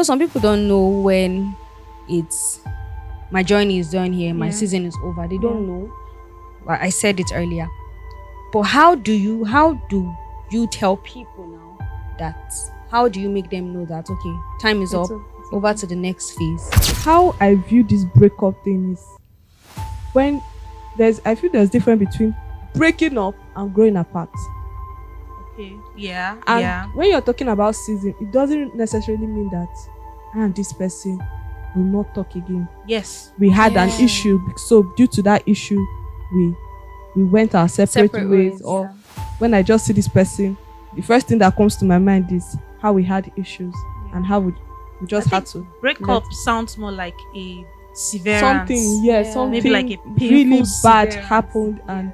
some people don't know when it's my journey is done here, my Yeah. season is over. They Yeah. don't know. Well, I said it earlier. But how do you tell people now that how do you make them know that okay, time is up, over to the next phase? How I view this breakup thing is when I feel there's difference between breaking up and growing apart. Okay. Yeah. And Yeah. when you're talking about season, it doesn't necessarily mean that I and this person will not talk again. Yes. We had an Yeah. issue, so due to that issue, we went our separate ways. Or when I just see this person, the first thing that comes to my mind is how we had issues and how we just had to Breakup sounds more like a severance. something, Yeah. something Maybe like a painful really bad severance. happened, and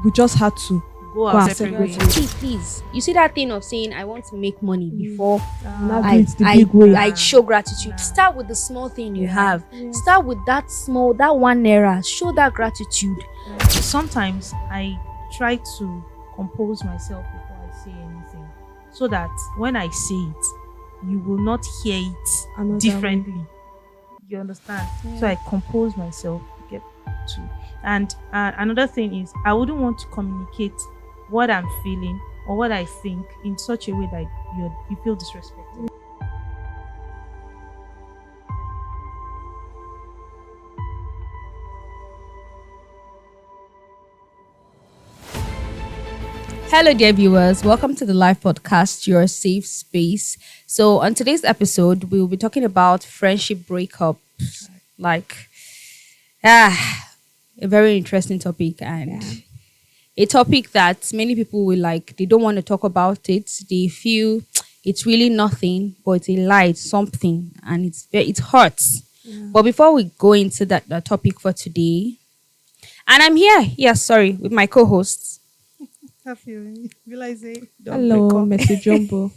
we just had to Go go our our separate separate ways. ways. Please. You see that thing of saying I want to make money before Now do I, it the I, big way. I show gratitude. Nah. Start with the small thing you Yeah. have. Yeah. Start with that 1 naira. Show that gratitude. Sometimes I try to compose myself before I say anything, so that when I say it, you will not hear it Another differently. You understand? So I compose myself. Get to, and another thing is I wouldn't want to communicate what I'm feeling or what I think in such a way that you feel disrespected. Hello, dear viewers. Welcome to the live podcast, your safe space. So, on today's episode, we will be talking about friendship breakups. A very interesting topic, and a topic that many people will they don't want to talk about it. They feel it's really nothing, but it's a lie, it's something, and it hurts. But before we go into that topic for today, and I'm here, sorry, with my co-hosts. Hello, Mr. Jumbo.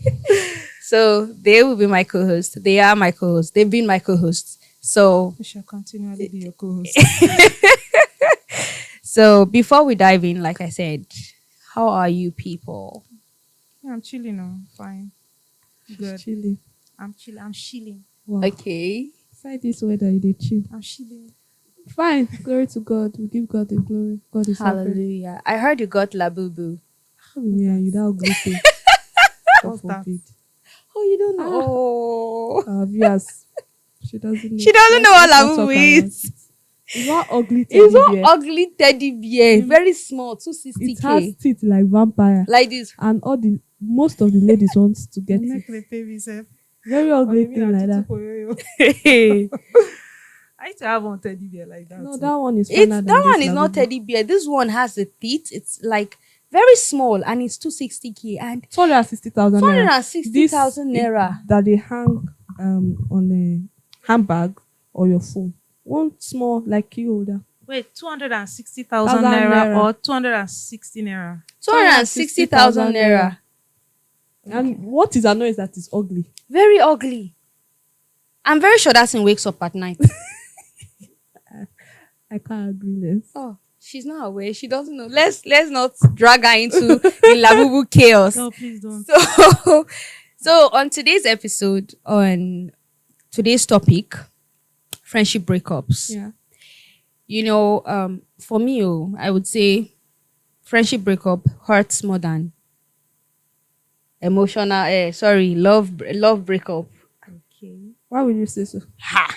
So they will be my co-hosts. They are my co-hosts. They've been my co-hosts. So We shall continually be your co-host. so before we dive in, like I said, how are you people? Yeah, I'm chilling now. Fine. Good. Chilling. I'm chilling. Wow. Okay. Beside this weather, you dey chill. I'm chilling. Fine. Glory to God. We give God the glory. God is happy. Hallelujah. I heard you got Labubu. How will me and you that ugly thing? God What's that? forbid. Oh, you don't know. Oh. Our viewers. She doesn't know. She doesn't know what Let's not talk Labubu about is. it. It's not ugly It's teddy not bear. ugly teddy bear. Very small, It has 260k. teeth like vampire. Like this. And most of the ladies want to get it. Very ugly thing like that. I used to have one teddy bear like that. No, too. that one is It's funner than that one this is not Labubu. teddy bear. This one has the teeth. It's like very small and it's 260k and 260,000 naira. 460,000 This naira. that they hang on a handbag or your phone. One small like key holder. Wait, 260,000 Thousand naira naira. or 260 naira? 260,000 naira. And what is annoying is that it's ugly. Very ugly. I'm very sure that thing wakes up at night. I can't agree less. Oh, she's not aware. She doesn't know. Let's not drag her into the Labubu chaos. No, please don't. So on today's episode, on today's topic, friendship breakups. Yeah. For me, I would say friendship breakup hurts more than love breakup. Okay. Why would you say so? Ha!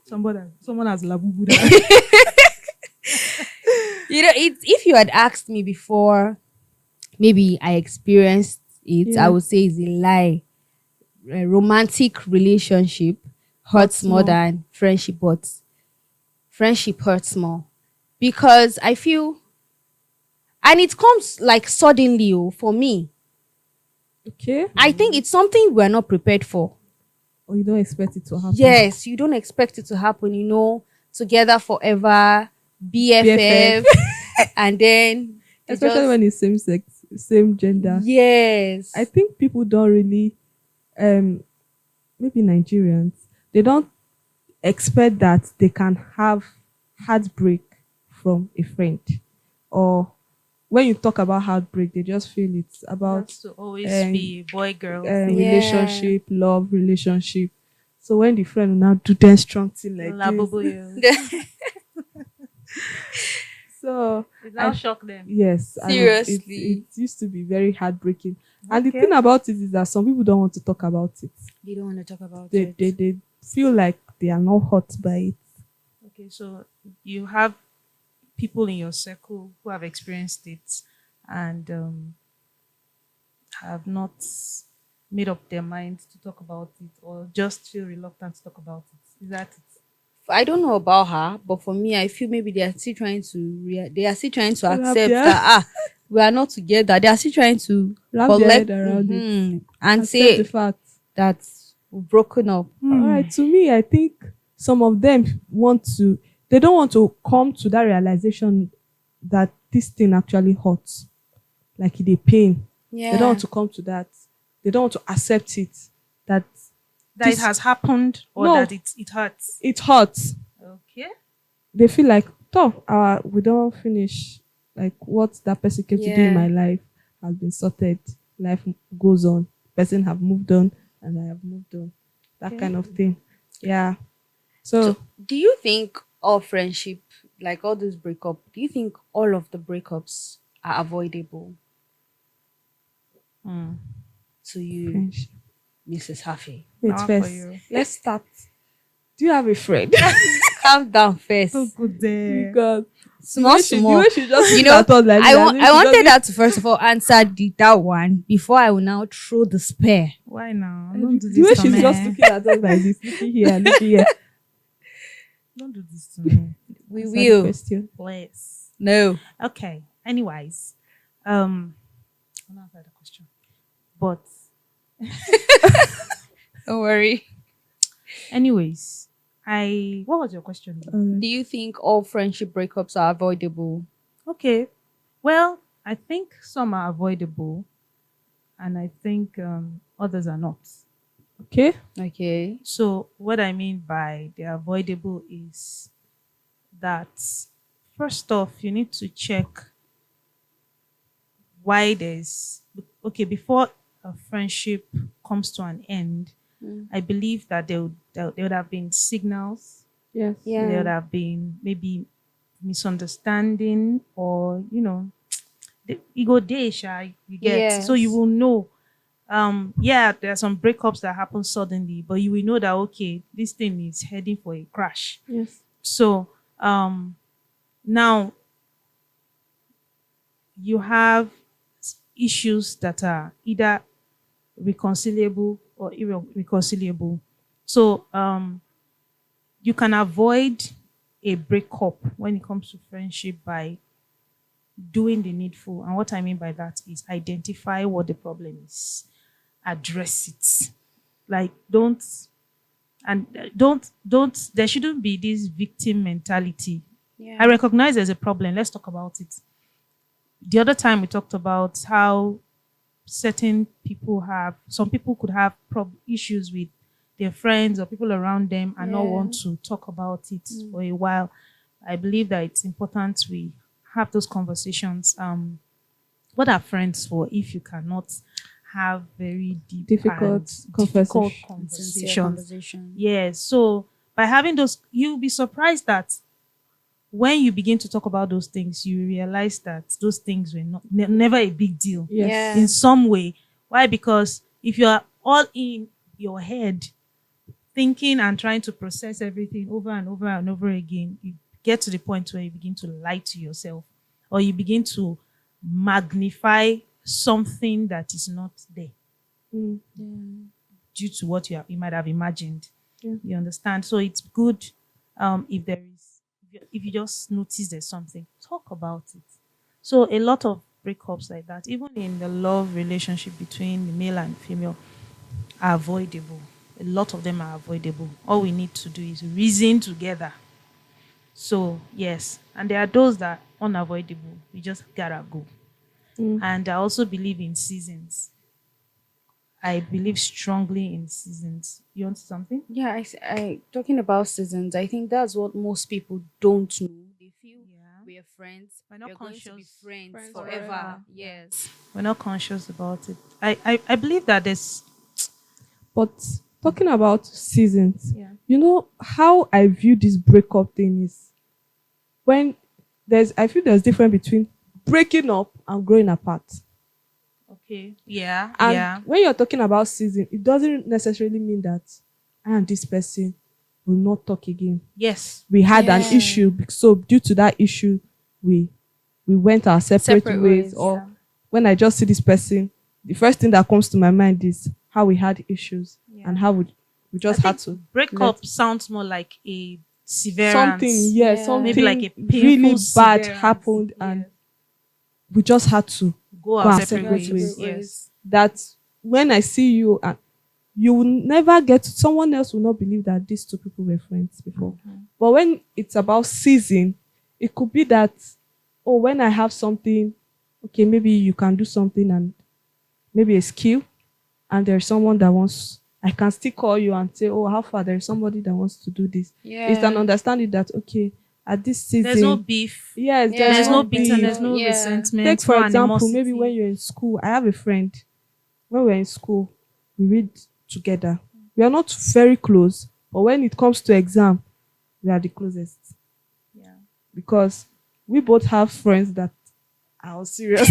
Someone has labubu. If you had asked me before, maybe I experienced it, Yeah. I would say it's a lie. A romantic relationship hurts more more. than friendship, but friendship hurts more because I feel, and it comes like suddenly for me. Okay. I think it's something we're not prepared for. Or you don't expect it to happen. Yes, you don't expect it to happen, together forever, BFF, and then it Especially just- when it's same sex, same gender. yes, I think people don't really maybe Nigerians, they don't expect that they can have heartbreak from a friend or when you talk about heartbreak, they just feel it's It about has to always be a boy girl thing. Yeah. relationship, love, relationship. So when the friend will now do that strong thing like this, Labubu, you. so It I now shock them. yes, and it Seriously. used to be very heartbreaking. And the Okay. thing about it is that some people don't want to talk about it. They don't want to talk about They it. they feel like they are not hurt by it. Okay, so you have people in your circle who have experienced it and have not made up their minds to talk about it or just feel reluctant to talk about it. Is that it? I don't know about her, but for me, I feel maybe they are still trying to they are still trying to Wrap accept their that we are not together. They are still trying to wrap their collect head around it. and Accept the say fact. that we've broken up. All right. To me, I think some of them they don't want to come to that realization that this thing actually hurts, like they pain. Yeah. They don't want to come to that. They don't want to accept it that That it this- has happened or No. that it hurts. it hurts. Okay. They feel like, oh, we don't finish. Like what that person came to do in Yeah. my life has been sorted. Life goes on. Person have moved on, and I have moved on. That Okay. kind of thing. Yeah. So So, do you think all friendship, like all those breakup, do you think all of the breakups are avoidable to you, friendship. Mrs. Haffy? Wait Now for first. you. Let's start. Do you have a friend? Calm down first. good there. Because Small, the small. way she just You looked know, at us like I, this, want, as if I she wanted doesn't- that to first of all answer that one before I will now throw the spear. Why now? Don't do The way this to she's me. just looking at us like this, looking here, looking here. Don't do this to me. We Answer the will. question. Please. No. Okay. Anyways, I'll not answer the question. But Don't worry. anyways, what was your question? Alright. Do you think all friendship breakups are avoidable? Okay. Well, I think some are avoidable and I think others are not. Okay. Okay. So what I mean by the avoidable is that first off, you need to check why there's okay before a friendship comes to an end. I believe that there would have been signals. Yes. Yeah. There would have been maybe misunderstanding or the ego day, you get. So you Yes. will know. Yeah, there are some breakups that happen suddenly, but you will know that okay, this thing is heading for a crash. Yes. So now you have issues that are either reconcilable or irreconcilable. So you can avoid a breakup when it comes to friendship by doing the needful. And what I mean by that is identify what the problem is, address it. Like don't there shouldn't be this victim mentality. Yeah. I recognize there's a problem. Let's talk about it. The other time we talked about how some people could have issues with their friends or people around them and not Yeah. want to talk about it for a while. I believe that it's important we have those conversations. What are friends for if you cannot have very deep Difficult and conversation. difficult Sincere conversations? conversation. Yes. So by having those, you'll be surprised that when you begin to talk about those things, you realize that those things were never a big deal Yes. Yeah. in some way. Why? Because if you are all in your head, thinking and trying to process everything over and over and over again, you get to the point where you begin to lie to yourself or you begin to magnify something that is not there Mm. due to what you might have imagined. Yeah. You understand? So it's good if you just notice there's something, talk about it. So a lot of breakups like that, even in the love relationship between the male and female, are avoidable. A lot of them are avoidable. All we need to do is reason together. So yes, and there are those that are unavoidable. We just gotta go. And I also believe in seasons. I believe strongly in seasons. You want something? Yeah, talking about seasons, I think that's what most people don't know. They feel Yeah. we your friends. We're not We're going to be conscious. friends, Friends forever. forever. Yes. We're not conscious about it. I believe that there's But talking about seasons, yeah. you know how I view this breakup thing is when I feel there's difference between breaking up and growing apart. Okay. Yeah. And Yeah. when you're talking about season, it doesn't necessarily mean that I and this person will not talk again. Yes. We had an Yeah. issue, so due to that issue, we went our separate Separate ways. ways, Or Yeah. when I just see this person, the first thing that comes to my mind is how we had issues Yeah. and how we just I had think to breakup let sounds more like a severance. something, Yeah. something Maybe like a painful really bad severance. happened, Yeah. and we just had to Go go our our separate separate ways. ways. Yes. That when I see you, and you will never get someone else will not believe that these two people were friends before. But when it's about season, it could be that, oh, when I have something, okay, maybe you can do something and maybe a skill, and there's someone that wants, I can still call you and say, oh, how far? There's somebody that wants to do this. Yeah. It's an understanding that, okay, at this season, There's no beef. yes, Yeah. There's no beef. bitterness, no Yeah. resentment. Take for no example, animosity. maybe when you're in school, I have a friend. When we're in school, we read together. We are not very close, but when it comes to exam, we are the closest Yeah. because we both have friends that are serious.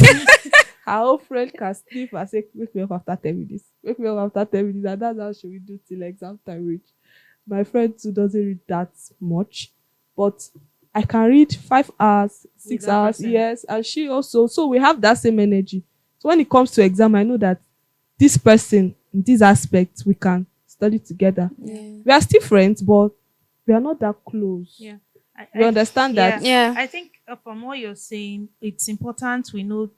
Our old friend can sleep and say, "Wake me up after 10 minutes. Wake me up after 10 minutes," and that's how she will do till exam time reach. My friend too doesn't read that much, but I can read 5 hours, With 6 hours, that person. yes, and she also. So we have that same energy. So when it comes to exam, I know that this person in this aspect we can study together. Yeah. We are still friends, but we are not that close. Yeah. You understand that? Yeah. I think from what you're saying, it's important we know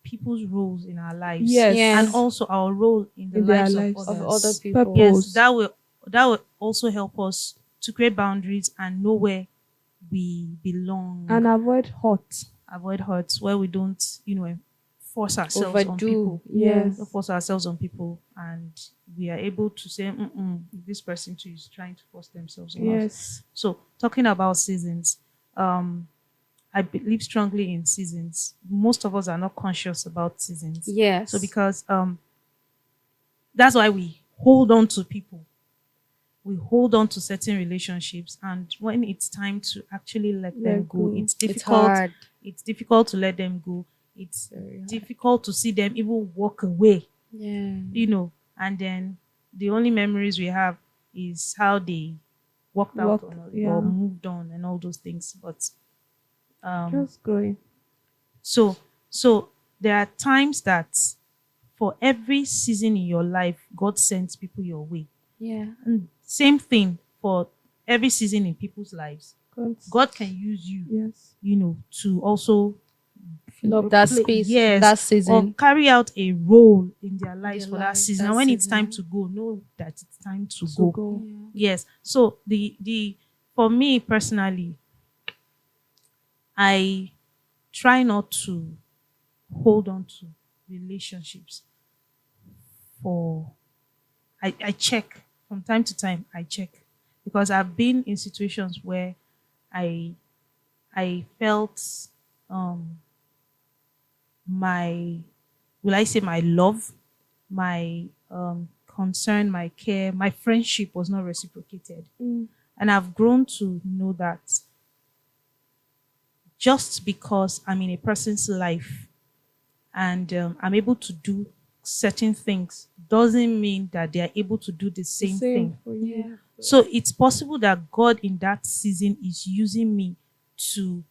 people's roles in our lives. Yes. Yeah. And also our role in the In their lives lives. of Of others. other people. Purpose. Yes, that will also help us to create boundaries and know where we belong. And avoid hurt. Avoid hurts where we don't, force ourselves on Overdo. people. Yes. Don't force ourselves on people, and we are able to say, this person too is trying to force themselves on us. Yes. So talking about seasons, I believe strongly in seasons. Most of us are not conscious about seasons. Yes. So because that's why we hold on to people. We hold on to certain relationships, and when it's time to actually let them go, it's it's difficult. hard. It's difficult to let them go. It's Very hard. difficult to see them even walk away, Yeah. and then the only memories we have is how they walked out or moved on and all those things. But Just going. so there are times that for every season in your life, God sends people your way. Yeah. And same thing for every season in people's lives. God can use you, Yes. to also Fill up that space. yes, That or season. carry out a role in their lives Their for that lives, season. that And when it's time season. to go, know that it's time to To go. go. Yes. So the for me personally, I try not to hold on to relationships for I check from time to time. I check because I've been in situations where I felt my will I say my love, my concern, my care, my friendship was not reciprocated. And I've grown to know that just because I'm in a person's life and I'm able to do certain things doesn't mean that they are able to do the same thing. for you. So it's possible that God in that season is using me to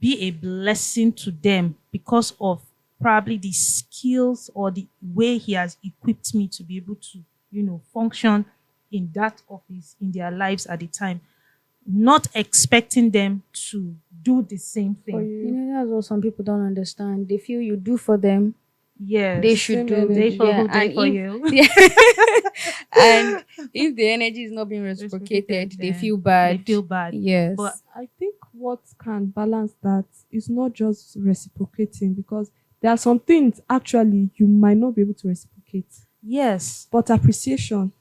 be a blessing to them because of probably the skills or the way He has equipped me to be able to, function in that office in their lives at the time, not expecting them to do the same For thing. you. That's what some people don't understand. They feel you do for them, Yes. they should Same do. energy. They for who, And they for if- you. and if the energy is not being reciprocated, they then feel bad. They feel bad. Yes. But I think what can balance that is not just reciprocating, because there are some things actually you might not be able to reciprocate, yes, but appreciation.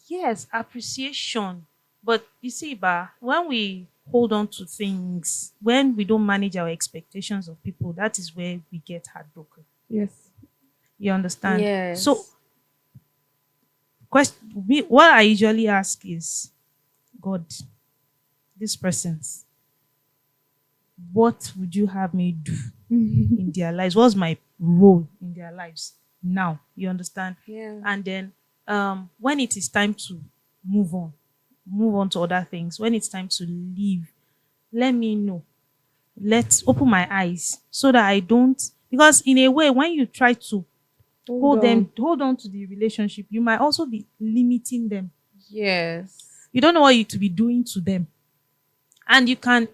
yes, appreciation. But you see, when we hold on to things, when we don't manage our expectations of people, that is where we get heartbroken. Yes. You understand? So, Yes. what I usually ask is, God, these persons, what would you have me do in their lives? What's my role in their lives now? You understand? Yeah. And then when it is time to move on, move on to other things, when it's time to leave, let me know. Let's open my eyes so that I don't, because in a way, when you try to hold on to the relationship, you might also be limiting them. Yes. You don't know what you to be doing to them. And you can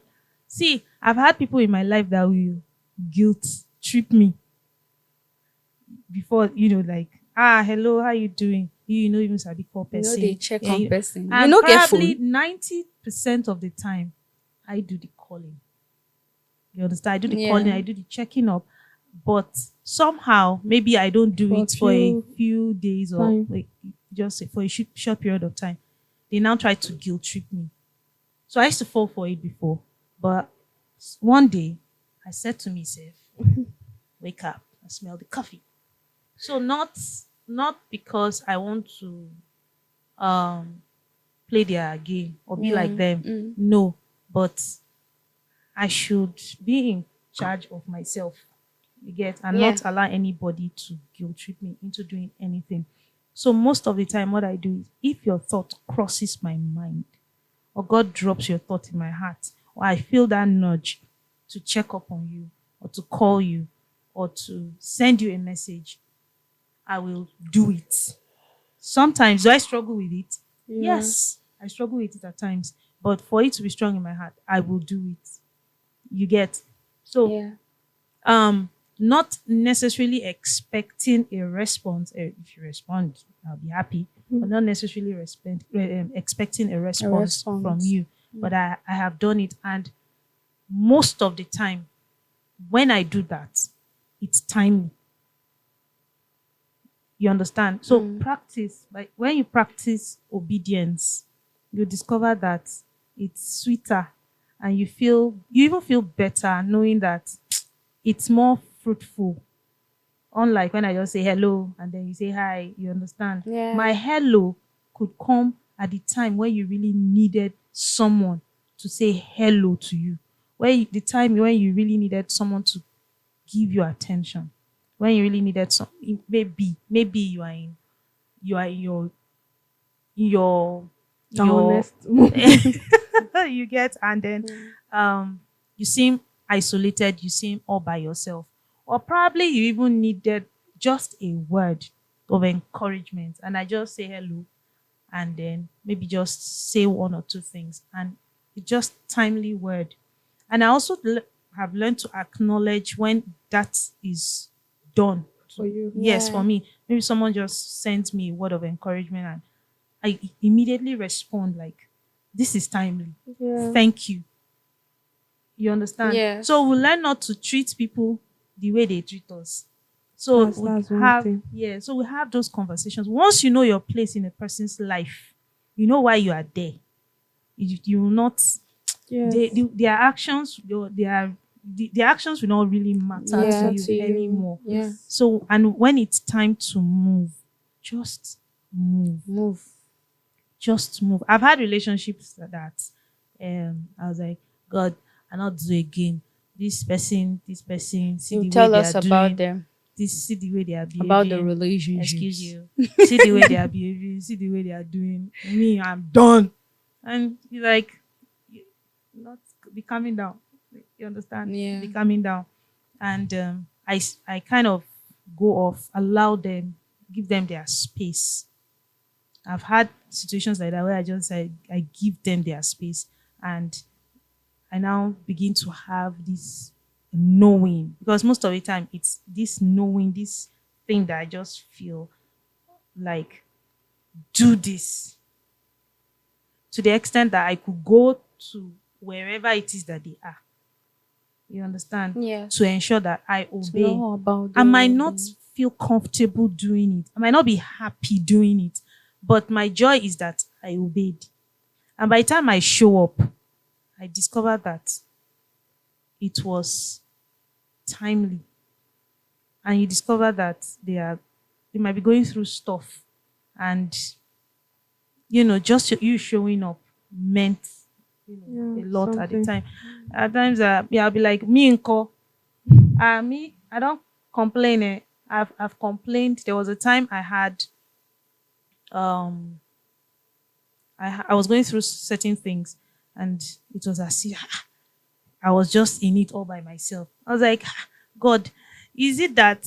see, I've had people in my life that will guilt trip me before, like, hello, how you doing? You know, even sabi call You know person. they check Yeah, on person. You and know get probably phone. 90% of the time, I do the calling. You understand? I do the Yeah. calling, I do the checking up, but somehow maybe I don't do For a it for a few few days or time. like just for a short period of time. They now try to guilt trip me. So I used to fall for it before, but one day I said to myself, "Wake up! I smell the coffee." So not because I want to um play their game or be like Yeah. them. Mm. No, but I should be in charge of myself. You get, and Yeah. not allow anybody to guilt trip me into doing anything. So most of the time, what I do is, if your thought crosses my mind, or God drops your thought in my heart, or I feel that nudge to check up on you, or to call you, or to send you a message, I will do it. Sometimes, do I struggle with it? Yeah. Yes, I struggle with it at times. But for it to be strong in my heart, I will do it. You get? So, Yeah. not necessarily expecting a response. If you respond, I'll be happy, but not necessarily expecting a response from response. you. But I have done it, and most of the time, when I do that, it's timely. You understand? So practice, like when you practice obedience, you discover that it's sweeter, and you even feel better knowing that it's more fruitful. Unlike when I just say hello and then you say hi, you understand? Yeah. My hello could come at the time when you really needed someone to say hello to you. The time when you really needed someone to give you attention. When you really needed some, maybe you are in your your Honest. you get, and then you seem isolated, you seem all by yourself, or probably you even needed just a word of encouragement, and I just say hello, and then maybe just say one or two things, and it's just timely word. And I also have learned to acknowledge when that is done. For you. Yes, Yeah. for me, maybe someone just sends me a word of encouragement, and I immediately respond like, "This is timely. Yeah. Thank you." You understand? Yes. So we learn not to treat people the way they treat us. So That's one thing. so we have those conversations. Once you know your place in a person's life, you know why you are there. You will not Yes. their actions, their actions will not really matter Yeah. to you To you. anymore. Yeah. So, and when it's time to move, just move. Move. Just move. I've had relationships that I was like, God, I not do again. This person, see You the way tell they us are about doing. them. See the way they are About the behaving. relationship. Excuse you. See the way they are behaving. See the way they are doing. Me, I'm done. And you're like, not be calming down. You understand? Yeah. Be calming down. And I kind of go off, allow them, give them their space. I've had situations like that where I give them their space, and I now begin to have this knowing, because most of the time it's this knowing, this thing that I just feel like, do this, to the extent that I could go to wherever it is that they are. You understand? Yes. To ensure that I To obey. know about I might the- not feel comfortable doing it. I might not be happy doing it. But my joy is that I obeyed. And by the time I show up, I discovered that it was timely, and you discover that they might be going through stuff, and just you showing up meant Yeah, a lot at the something. time. At times, I'll be like, me and me, I don't complain. I've complained. There was a time I had um I was going through certain things, and it was as if I was just in it all by myself. I was like, God, is it that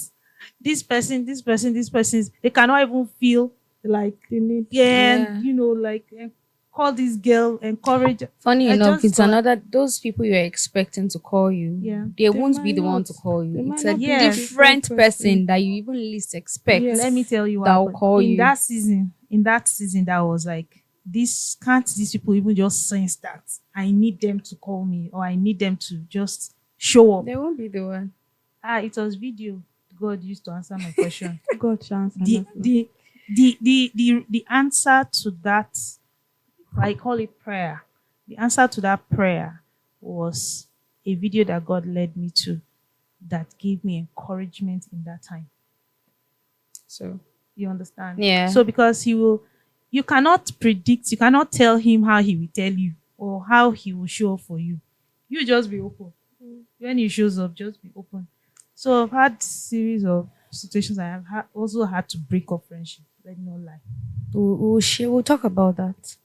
this person, they cannot even feel like, They need. yeah, Yeah. like, call this girl, encourage. Funny I enough, just it's got, another those people you're expecting to call you. yeah. They They won't be might the one not. to call They you. It's might a not be Yes. the different different person that you even least expect Yes. Let me tell you what that will happened. call In you. that season, that was like, can't these people even just sense that I need them to call me, or I need them to just show up? They won't be the one. It was video God used to answer my question. God chance. the, the the answer to that, I call it prayer. The answer to that prayer was a video that God led me to, that gave me encouragement in that time. So You understand? yeah. So because you cannot predict, you cannot tell him how he will tell you or how he will show up for you. You just be open. When he shows up, just be open. So I've had series of situations. I have also had to break up friendship. Let me not lie. We'll talk about that.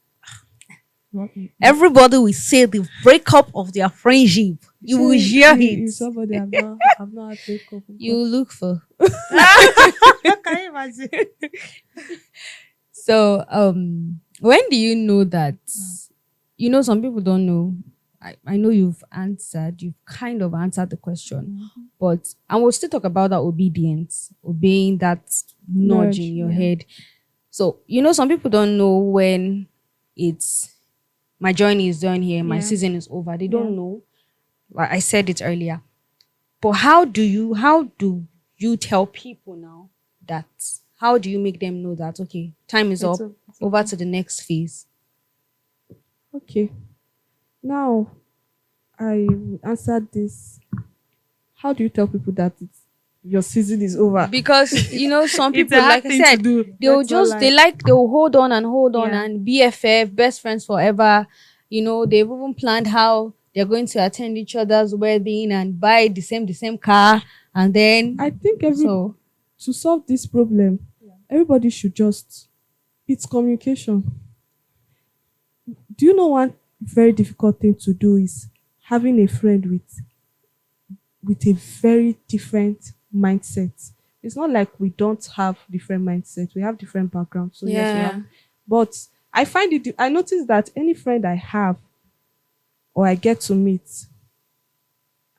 Not you- Everybody will say the breakup of their friendship. You will hear it. Somebody I've not had breakup. You look for. Can you imagine? So when do you know that some people don't know. I know you've kind of answered the question. But and we'll still talk about that obedience, obeying that nudge in your head. So some people don't know when it's my journey is done here, my Yeah. season is over. They Yeah. don't know. Like I said it earlier. But how do you tell people now that, how do you make them know that okay, time is up, It's over to the next phase? Okay. Now, I answered this. How do you tell people that your season is over? Because some It's people, a hard like I thing to said, do. they'll That's not just they'll hold on and hold on Yeah. and BFF, best friends forever. They've even planned how they're going to attend each other's wedding and buy the same car, and then I think so to solve this problem, everybody should just, it's communication. Do you know one very difficult thing to do is having a friend with a very different mindset. It's not like we don't have different mindsets. We have different backgrounds. So yes, we have. But I notice that any friend I have or I get to meet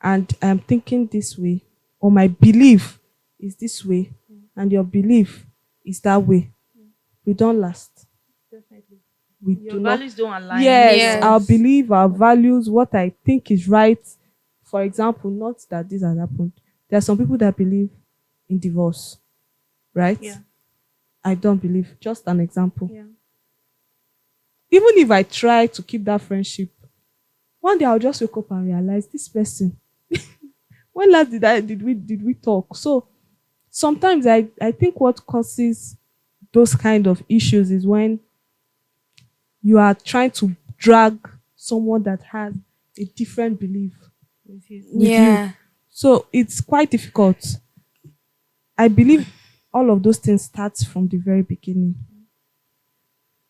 and I'm thinking this way, or my belief is this way, and your belief is that way, we don't last. Definitely. We Your do not. values don't align. Yes, Yes. our belief, our values, what I think is right. For example, not that this has happened. There are some people that believe in divorce, right? Yeah. I don't believe. Just an example. Yeah. Even if I try to keep that friendship, one day I'll just wake up and realize this person. When last did we talk? So sometimes I think what causes those kind of issues is when you are trying to drag someone that has a different belief with you. So it's quite difficult. I believe all of those things starts from the very beginning.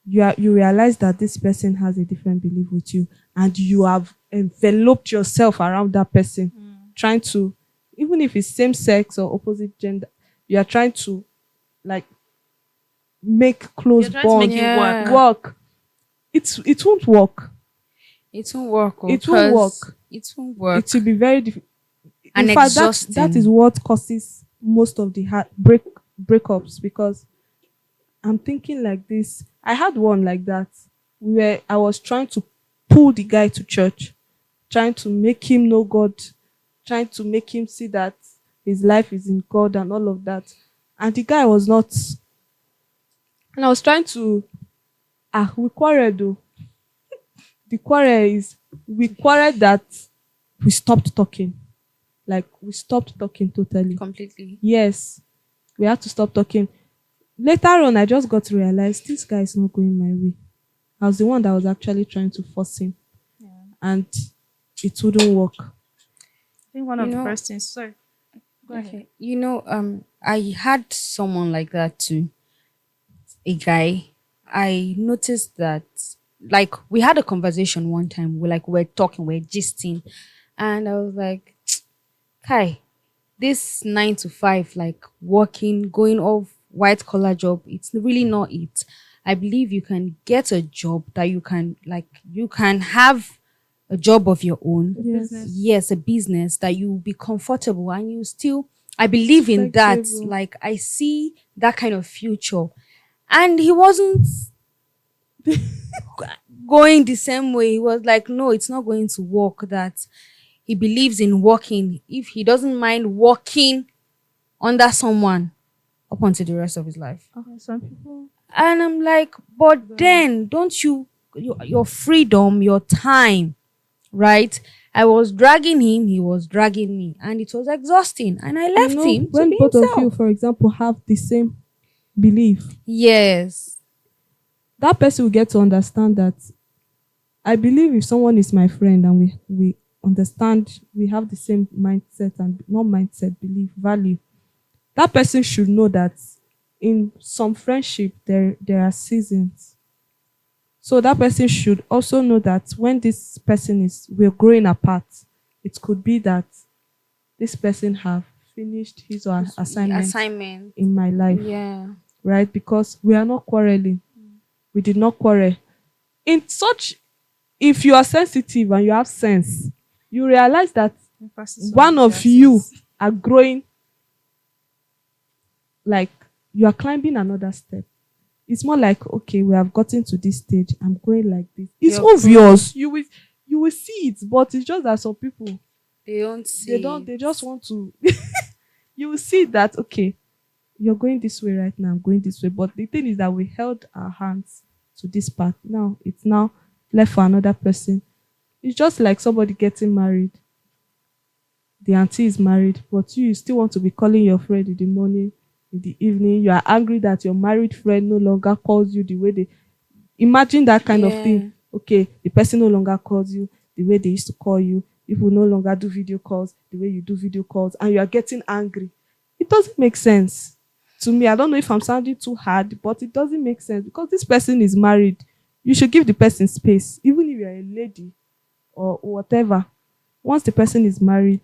You realize that this person has a different belief with you, and you have enveloped yourself around that person, trying to, even if it's same sex or opposite gender, you are trying to like make close You're trying to bond make it work. work. It won't work. It won't work. It won't work. It won't work. It will be very difficult. And In fact, that exhausting. is what causes most of the breakups, because I'm thinking like this. I had one like that where I was trying to pull the guy to church, trying to make him know God, trying to make him see that his life is in God and all of that. And the guy was not. And I was trying to, we quarreled though. The quarrel is We quarreled that we stopped talking. Like we stopped talking totally. Completely. Yes, we had to stop talking. Later on, I just got to realize this guy is not going my way. I was the one that was actually trying to force him, and it wouldn't work. I think one of the first things. Sorry, go ahead. I had someone like that too. A guy. I noticed that, like, we had a conversation one time. We're talking, we're gisting, and I was like, "Kai, this 9 to 5, like working, going off white collar job, it's really not it. I believe you can get a job that you can have a job of your own. Yes. Yes, a business that you will be comfortable and you still, I believe in that. Flexible. Like, I see that kind of future. And he wasn't going the same way. He was like, no, it's not going to work. That he believes in working. If he doesn't mind working under someone up until the rest of his life. Okay, some people. And I'm like, but then don't your freedom, your time, right? I was dragging him, he was dragging me, and it was exhausting. And I left him to when be both himself. of you, for example, have the same belief, Yes. that person will get to understand that I believe if someone is my friend and we understand, we have the same mindset, and not mindset, belief, value, that person should know that in some friendship there are seasons. So that person should also know that when this person we're growing apart, it could be that this person have finished his or her assignment in my life. Yeah. Right? Because we are not quarreling. We did not quarrel. If you are sensitive and you have sense, you realize that one of you are growing, like you are climbing another step. It's more like, okay, we have gotten to this stage. I'm going like this. It's obvious. You will see it, but it's just that some people They don't see. They just want to. You will see that, okay, you're going this way right now. I'm going this way. But the thing is that we held our hands to this path. Now it's now left for another person. It's just like somebody getting married. The auntie is married, but you still want to be calling your friend in the morning, in the evening. You are angry that your married friend no longer calls you the way they imagine that kind of thing. Okay, the person no longer calls you the way they used to call you. People no longer do video calls the way you do video calls, and you are getting angry. It doesn't make sense to me. I don't know if I'm sounding too hard, but it doesn't make sense because this person is married. You should give the person space, even if you're a lady or whatever. Once the person is married,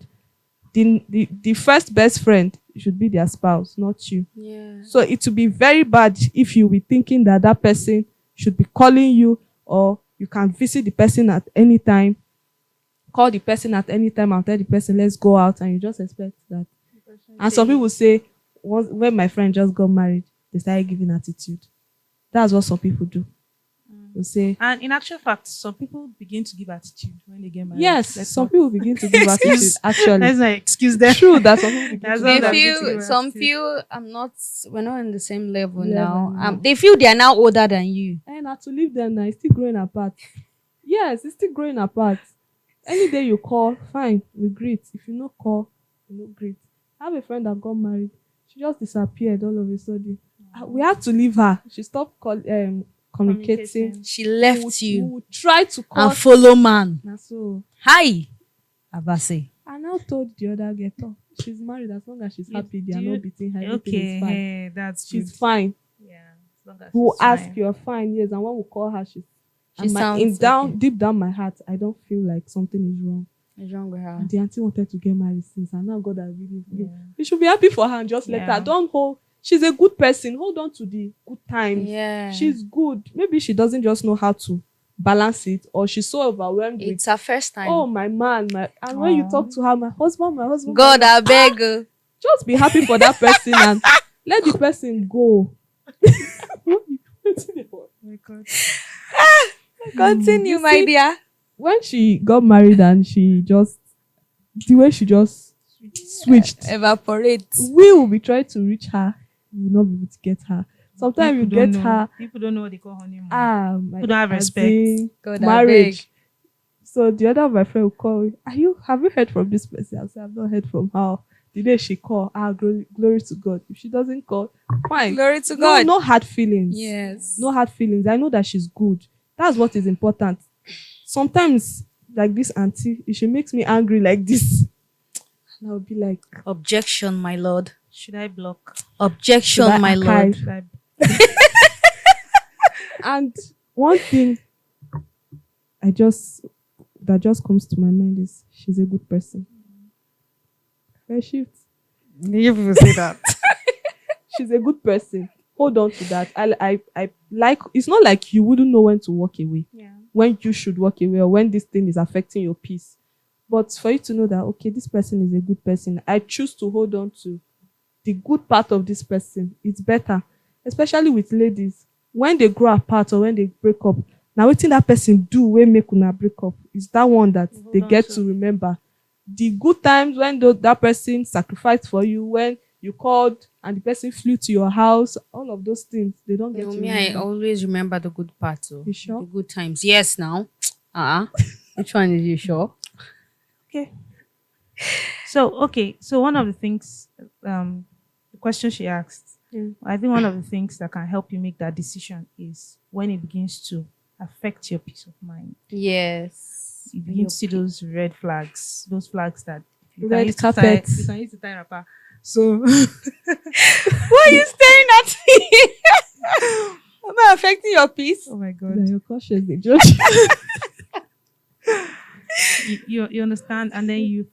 the first best friend should be their spouse, not you. Yeah. So it would be very bad if you be thinking that person should be calling you, or you can visit the person at any time, call the person at any time and tell the person, let's go out, and you just expect that. And some people say, when my friend just got married, they started giving attitude. That's what some people do. They say, and in actual fact, some people begin to give attitude when they get married. Yes, some people begin to give attitude. Actually, let's not excuse them. True that some people begin to give some feel we're not on the same level now. They feel they are now older than you. And not to leave them now, it's still growing apart. Yes, it's still growing apart. Any day you call, fine, we greet. If you no call, you no greet. I have a friend that got married. She just disappeared all of a sudden. We had to leave her. She stopped communicating. She left you. We would try to call and follow man. So Hi, Abase. I now told the other girl, she's married. As long as she's happy, they are not beating her. Everything is fine. She's fine. Yeah. As long as we'll ask you're fine, yes, and when we call her, she sounds deep down my heart, I don't feel like something is wrong. It's wrong with her. And the auntie wanted to get married since, and now God has really. You should be happy for her and just let her. Don't hold. She's a good person. Hold on to the good times. Yeah. She's good. Maybe she doesn't just know how to balance it, or she's so overwhelmed. It's her first time. Oh, my man, and when you talk to her, my husband. God, I beg. Just be happy for that person and let the person go. Oh my God. Continue, my dear. When she got married and the way she just switched, evaporate. We will be trying to reach her. We will not be able to get her. Sometimes you get her. People don't know what they call honeymoon. People don't have respect. Marriage. So the other of my friend will call me, have you heard from this person? I say, I've not heard from her. The day she call, glory to God. If she doesn't call, fine. Glory to No, God. no hard feelings. Yes. No hard feelings. I know that she's good. That's what is important. Sometimes, like this auntie, if she makes me angry like this, and I'll be like, Objection, my lord. Should I block? Objection, should I my lord. archive? Should I And one thing that just comes to my mind is she's a good person. Friendship. You people say that. She's a good person. Hold on to that. I like, it's not like you wouldn't know when to walk away. Yeah. When you should walk away or when this thing is affecting your peace. But for you to know that, okay, this person is a good person, I choose to hold on to the good part of this person. It's better, especially with ladies. When they grow apart or when they break up, now what that person do when make una break up is that one that they get to remember. The good times when that person sacrificed for you, when you called and the person flew to your house, all of those things, they don't get to Me, I remember. always remember the good parts. You sure? The good times. Yes, now. Which one is you sure? Okay. So one of the things, the question she asked, I think one of the things that can help you make that decision is when it begins to affect your peace of mind. Yes. You begin to see those red flags, those flags that you Red can use carpet. you can use to tie wrapper. So Why are you staring at me? Am I affecting your peace? oh my god. You're cautious, they judge. You understand, and then you've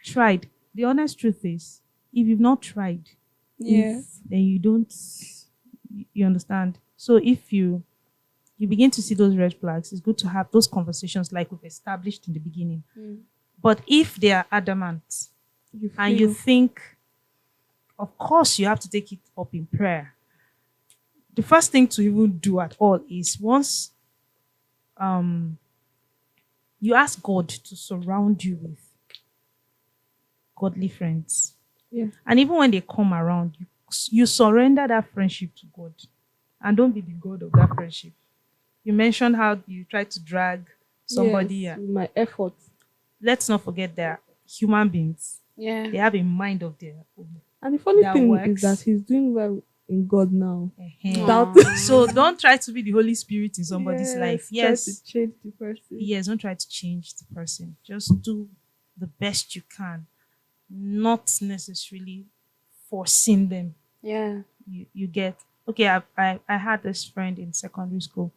tried. The honest truth is, if you've not tried, Yes. then you don't. You understand. So if you begin to see those red flags, it's good to have those conversations like we've established in the beginning. But if they are adamant and you think, of course, you have to take it up in prayer. The first thing to even do at all is once you ask God to surround you with godly friends. Yeah. And even when they come around, you surrender that friendship to God. And don't be the God of that friendship. You mentioned how you try to drag somebody. Yes, with my efforts. Let's not forget they're human beings. Yeah. They have a mind of their own. And the funny That thing works. is that he's doing well in God now. Without, so don't try to be the Holy Spirit in somebody's life. Yes. Try to change the person. Yes, don't try to change the person. Just do the best you can. Not necessarily forcing them. Yeah. You get, okay, I had this friend in secondary school.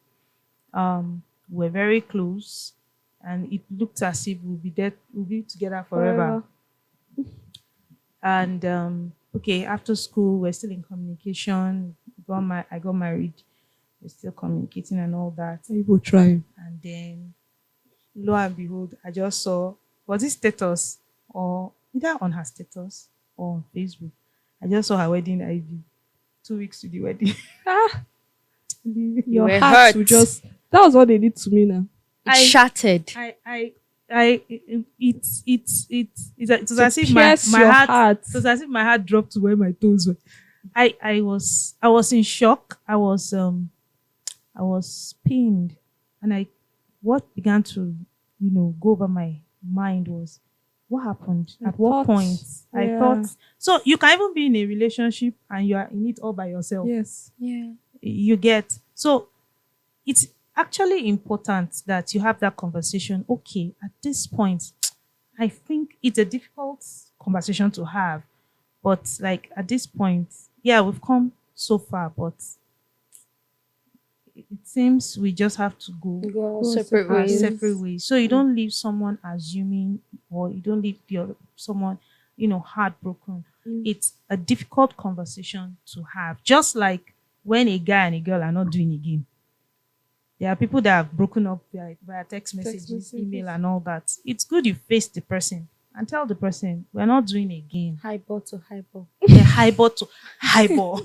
We're very close and it looked as if we'll be together forever. And okay, after school we're still in communication. I got married. We're still communicating and all that. People try. And then lo and behold, I just saw, was it status or either on her status or on Facebook? I just saw her wedding ID 2 weeks to the wedding. Your were heart hurt. will just, that was what they did to me now. Shattered. It's as To if my pierce your heart. it was as if my heart dropped to where my toes were. I was in shock. I was pained, and what began to go over my mind was, what happened? At what point? I thought, so you can even be in a relationship and you are in it all by yourself. Yes. Yeah. You get, so it's actually important that you have that conversation. Okay, at this point, I think it's a difficult conversation to have, but like at this point, yeah, we've come so far, but it seems we just have to go separate our ways. separate ways. So you don't leave someone assuming, or you don't leave someone heartbroken. It's a difficult conversation to have, just like when a guy and a girl are not doing again. There are people that have broken up via text messages, email, and all that. It's good you face the person and tell the person, we're not doing again. Highball to highball. Yeah, highball to highball.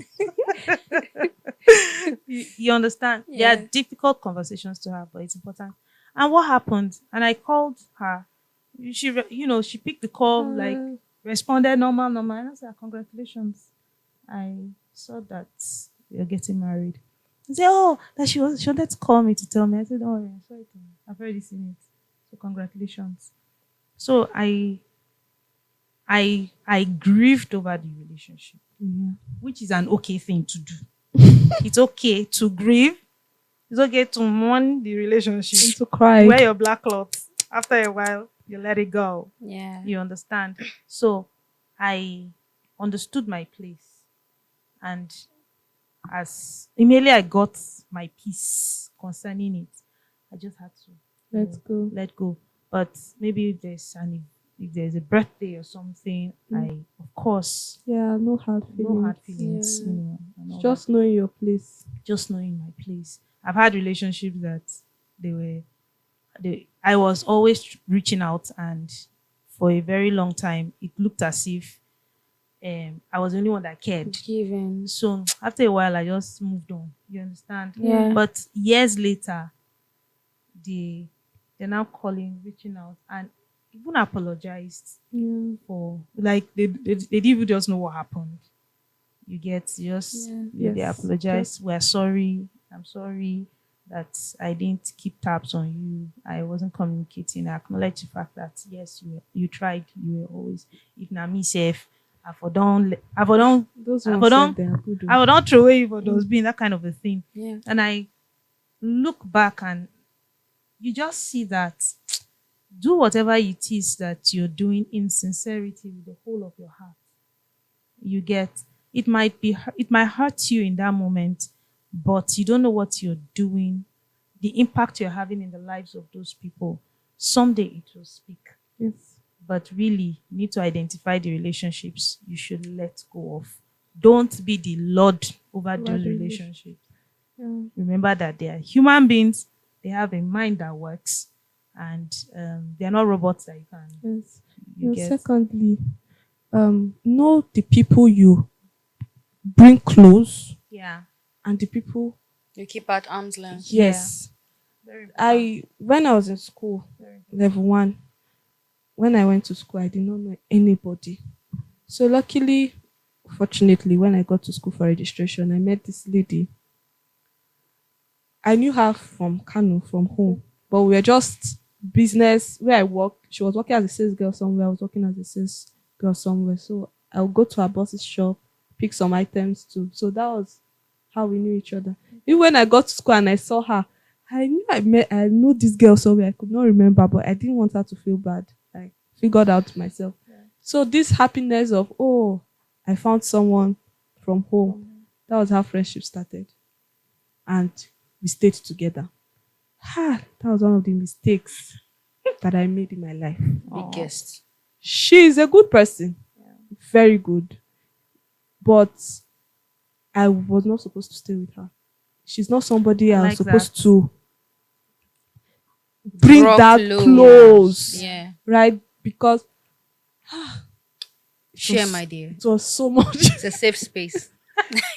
you understand? Yeah. There are difficult conversations to have, but it's important. And what happened? And I called her. She picked the call, like responded normal. And I said, congratulations. I saw that you're getting married. I said, that she wanted to call me to tell me. I said, don't worry, I'm sorry. I've already seen it. So congratulations. So I grieved over the relationship, which is an okay thing to do. It's okay to grieve. It's okay to mourn the relationship. And to cry. Wear your black clothes. After a while, you let it go. Yeah. You understand? So I understood my place. And as immediately I got my peace concerning it, I just had to let go. But maybe if there's a birthday or something, I of course No hard feelings, Yeah. you know, and all Just knowing your place. just knowing my place. I've had relationships that I was always reaching out, and for a very long time it looked as if I was the only one that cared. Given. So after a while I just moved on. You understand? Yeah. But years later, they're now calling, reaching out, and even apologized for, like, they didn't even just know what happened. You get just they Yes. apologized. We're sorry. I'm sorry that I didn't keep tabs on you. I wasn't communicating. I acknowledge the fact that yes, you tried. You were always. If not me safe, I for don't Those I ones for said don't they are good. I for don't throw away for those being that kind of a thing. Yeah. And I look back and you just see that do whatever it is that you're doing in sincerity with the whole of your heart. You get it might hurt you in that moment, but you don't know what you're doing, the impact you're having in the lives of those people. Someday it will speak. Yes. But really, you need to identify the relationships you should let go of. Don't be the lord over those the relationships. Yeah. Remember that they are human beings, they have a mind that works, and they're not robots that you can Yes. you get. Secondly, know the people you bring close Yeah. and the people. You keep at arm's length. Yes. Very important. When I was in school, level 1, when I went to school, I did not know anybody. So luckily, fortunately, when I got to school for registration, I met this lady. I knew her from Kano, from home, but we were just business where I worked. She was working as a sales girl somewhere. I was working as a sales girl somewhere. So I'll go to her boss's shop, pick some items too. So that was how we knew each other. Even when I got to school and I saw her, I knew this girl somewhere. I could not remember, but I didn't want her to feel bad. I figured out myself. Yeah. So this happiness of, oh, I found someone from home. That was how friendship started. And we stayed together. That was one of the mistakes that I made in my life. Biggest. She is a good person. Very good. But I was not supposed to stay with her. She's not somebody I was like supposed that. to bring Draw that close. Yeah. Right? Because Share, my dear. it was so much. It's a safe space.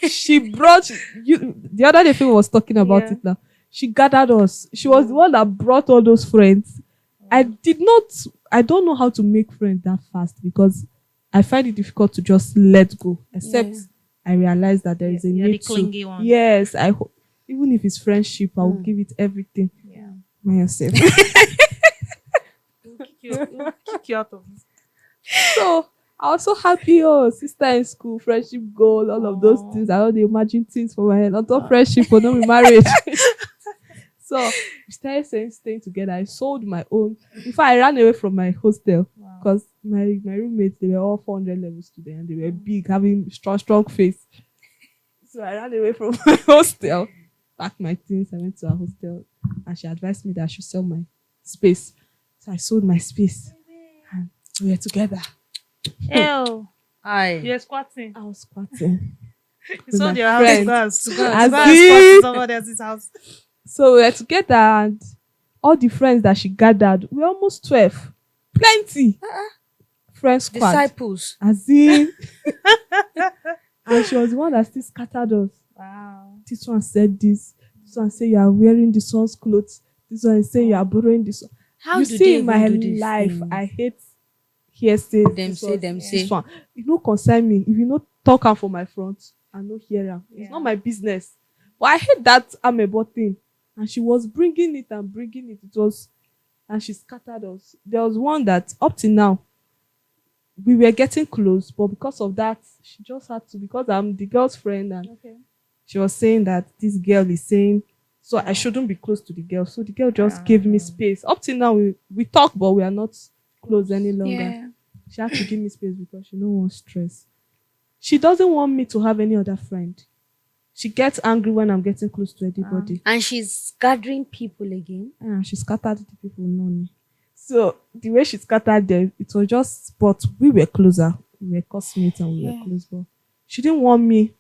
She brought you. The other day, Phil was talking about Yeah. it now. She gathered us. She was the one that brought all those friends. I don't know how to make friends that fast because I find it difficult to just let go. Except Yeah. I realize that there is a You're the need to. clingy one. Yes, I hope. Even if it's friendship, I will give it everything. Yeah. Myself. We'll kick you out of this. So I was so happy. Oh, sister in school, friendship goal, all of those things. I don't imagine things for my head. On top friendship, for not marriage. So we started staying together. I sold my own. In fact, I ran away from my hostel because my roommates, they were all 400 level students and they were big, having strong face. So I ran away from my hostel, packed my things, I went to her hostel, and she advised me that I should sell my space. So I sold my space and we were together. Ew. Aye. You're squatting. I was squatting. You sold my your house friends. to go As and squat if- in somebody else's house. So we were together and all the friends that she gathered, we were almost 12. Plenty. Friend squad. Disciples. As in. And she was the one that still scattered us. Wow. This one said this. This one said you are wearing this one's clothes. This one is saying you are borrowing this one. How You do see, they in my even do this life, thing? I hate hearsay. Them This say, one, them this say. one. If no concern me, if you no talk am for my front, I no hear am. It's Yeah. not my business. But I hate that amebo thing. And she was bringing it and bringing it. It was and she scattered us. There was one that up till now we were getting close, but because of that, she just had to, because I'm the girl's friend, and Okay. she was saying that this girl is saying, so I shouldn't be close to the girl. So the girl just gave me space. Up till now, we talk, but we are not close any longer. Yeah. She had to give me space because she don't want stress. She doesn't want me to have any other friend. She gets angry when I'm getting close to anybody. And she's gathering people again. And she scattered the people know me. So the way she scattered them, it was just, but we were closer. We were classmates and we were close. But she didn't want me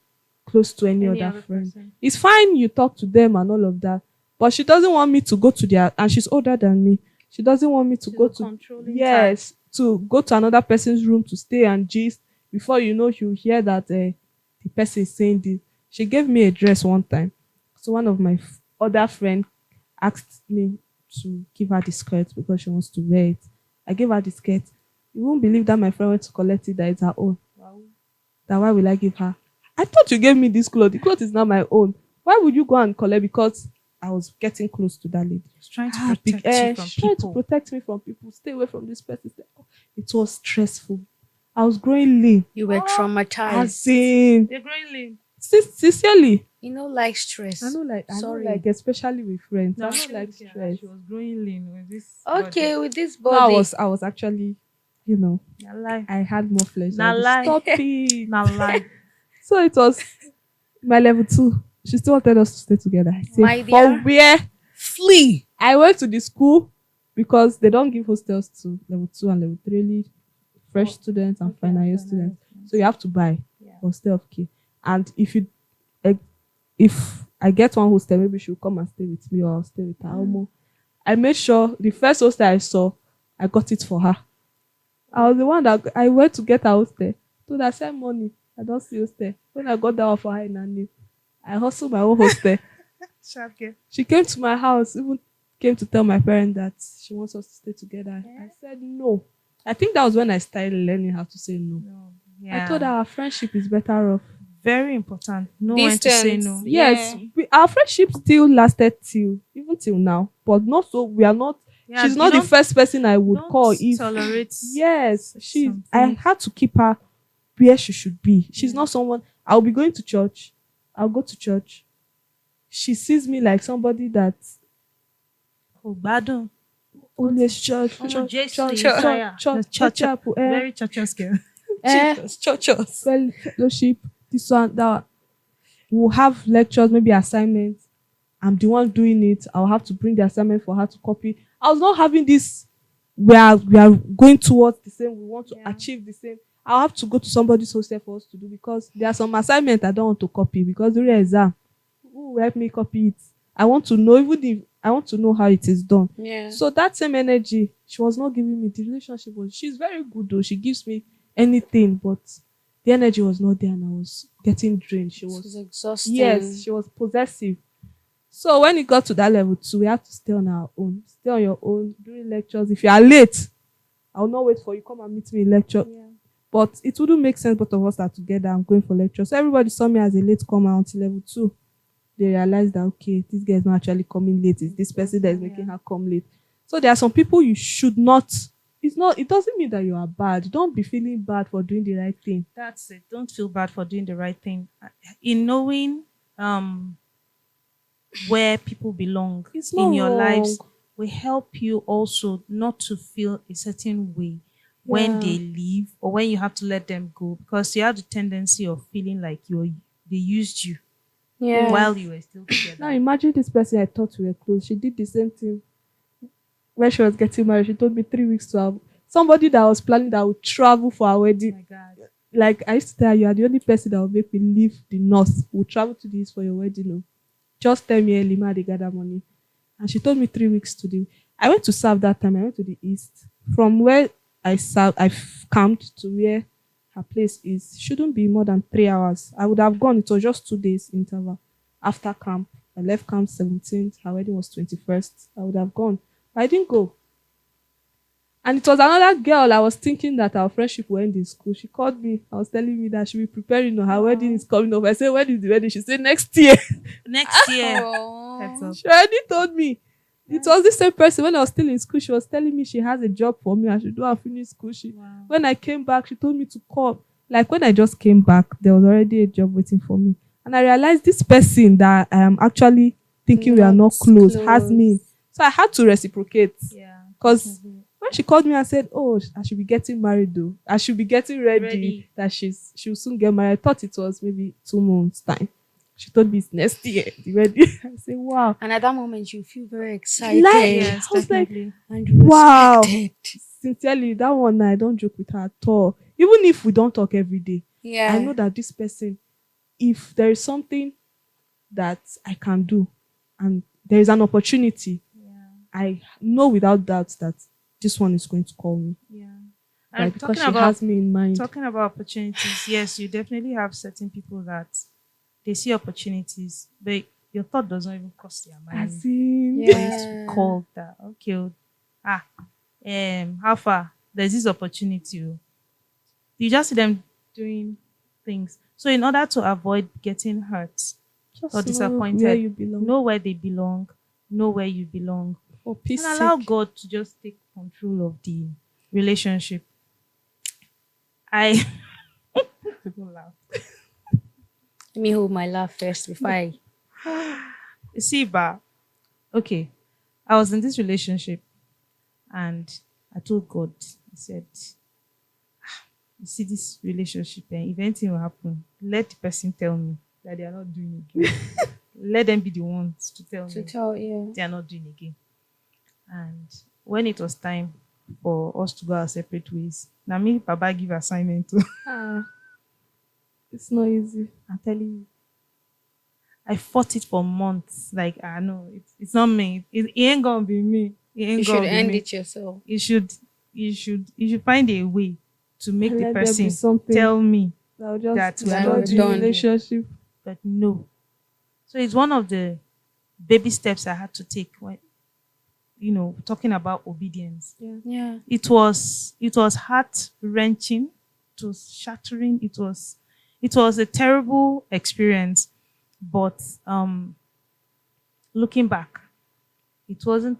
close to any other friend. person. It's fine you talk to them and all of that, but she doesn't want me to go to their, and she's older than me. She doesn't want me to go to, controlling yes, to go to another person's room to stay and gist. Before you know, you hear that the person is saying this. She gave me a dress one time. So one of my other friend asked me to give her the skirt because she wants to wear it. I gave her the skirt. You won't believe that my friend went to collect it, that it's her own. Wow. That why will I give her? I thought you gave me this clothes. The clothes is not my own. Why would you go and collect? Because I was getting close to that lady. She's trying to protect you from She's trying to people. protect me from people. Stay away from this person. It was stressful. I was growing lean. You were traumatized. As in, They're growing lean. sincerely. You know, like stress. I know, Sorry. especially with friends. No, I don't like stress. she was growing lean with this. Okay, with this No, body. I was actually, you know, Body. Na lie. I had more flesh. Na lie. Stop it. Na lie. So it was my level 2. She still wanted us to stay together. I said, My for dear. where? Flee. I went to the school because they don't give hostels to level 2 and level 3, only fresh students and final year students. So you have to buy hostel of key. And if I get one hostel, maybe she'll come and stay with me or I'll stay with her. I made sure the first hostel I saw, I got it for her. I was the one that I went to get her hostel. So that same money, I don't see hostel. When I got that one for her in her name, I hustled my own hostel. Sharp girl. She came to my house, even came to tell my parents that she wants us to stay together. I said no. I think that was when I started learning how to say no. No. Yeah. I thought our friendship is better off. Very important. Know when to say no. Yes, our friendship still lasted even till now, but not so. We are not. Yeah, She's you not the don't- first person I would don't call if. tolerate. Yes, she. something. I had to keep her where she should be. She's not someone. I'll be going to church. I'll go to church. She sees me like somebody that Ogbadun. always church, Ọmọ church, Jésù church, Messiah. church, Church. chapel, Very churches girl. Churches. fellowship, this one, that. We'll have lectures, maybe assignments. I'm the one doing it. I'll have to bring the assignment for her to copy. I was not having this. We are going towards the same. We want to achieve the same. I'll have to go to somebody's hostel for us to do because there are some assignments I don't want to copy because during exam, who will help me copy it? I want to know, even if I want to know how it is done. Yeah. So that same energy, she was not giving me. The relationship she's very good though. She gives me anything, but the energy was not there and I was getting drained. She It was was exhausting. yes, she was possessive. So when it got to that level 2, we have to stay on our own. Stay on your own during lectures. If you are late, I will not wait for you. Come and meet me in lecture. Yeah. But it wouldn't make sense both of us are together and going for lecture. So everybody saw me as a late comer until level 2. They realized that okay, this girl is not actually coming late. It's this person that is making her come late. So there are some people you should not. It doesn't mean that you are bad. Don't be feeling bad for doing the right thing. That's it. Don't feel bad for doing the right thing. In knowing where people belong It's in not your wrong. lives will help you also not to feel a certain way when they leave or when you have to let them go, because you have the tendency of feeling like they used you while you were still together. Now imagine this person I thought we were close. She did the same thing when she was getting married. She told me 3 weeks to have somebody that was planning that would travel for our Oh wedding. my God. Like I used to tell her, you are the only person that will make me leave the north. We'll travel to this for your wedding. No. Just tell me early, ma, they gather money. And she told me 3 weeks to do. I went to serve that time. I went to the east. From where I served, I camped to where her place is. Shouldn't be more than 3 hours. I would have gone. It was just 2 days interval. After camp, I left camp 17th. Her wedding was 21st. I would have gone. But I didn't go. And it was another girl. I was thinking that our friendship will end in school. She called me. I was telling me that she will be preparing. Her wedding is coming up. I said, when is the wedding? She said, next year. Next year. Oh. Heads up. She already told me. It was the same person when I was still in school. She was telling me she has a job for me. I should do and finish school. Wow. When I came back, she told me to come. Like when I just came back, there was already a job waiting for me. And I realized this person that I am actually thinking we are not close has me. So I had to reciprocate. Yeah. Because when she called me and said, "Oh, I should be getting married though. I should be getting ready. That she'll soon get married." I thought it was maybe 2 months time. She told me it's next year. The wedding. I said, "Wow." And at that moment, you feel very excited. Yes, I was like, definitely. and wow. respected. Sincerely, that one I don't joke with her at all. Even if we don't talk every day, Yeah. I know that this person, if there is something that I can do and there is an opportunity, Yeah. I know without doubt that this one is going to call me. Yeah. Right? And Because she has me in mind. talking about opportunities, yes, you definitely have certain people that they see opportunities, but your thought does not even cross their mind. As in, For you to be called that, okay, how far? There's this opportunity. You just see them doing things. So in order to avoid getting hurt just or know disappointed, where you belong. know where they belong, know where you belong, For peace and allow sake. God to just take control of the relationship. I People laugh. Let me hold my laugh first before I. See, okay, I was in this relationship and I told God, I said, you see this relationship, and if anything will happen, let the person tell me that they are not doing it again. Let them be the ones to tell me they are not doing it again. And when it was time for us to go our separate ways, now me, Baba give assignment to. It's not easy. I'm telling you. I fought it for months. Like, I know it's not me. It ain't gonna be me. It ain't You should gonna be end me. it yourself. You should find a way to make And the let there be person something tell me that will just that we are destroy not the done. relationship. but no. So it's one of the baby steps I had to take when talking about obedience. Yeah. It was heart wrenching, it was shattering, it was a terrible experience. But looking back, it wasn't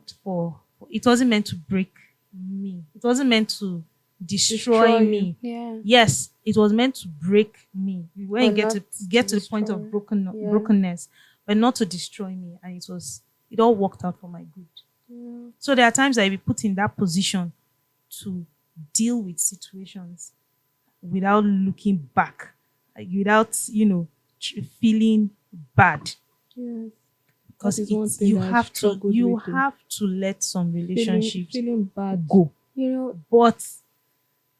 meant to break me. It wasn't meant to destroy me. Yeah. Yes, it was meant to break me. When you But get not to get to to the point of destroy. Yeah. brokenness, but not to destroy me. And it all worked out for my good. Yeah. So there are times I be put in that position to deal with situations without looking back, without feeling bad. Yes. Because That is one thing you that I have to struggled with, though. have to let some relationships Feeling bad. go. You know, But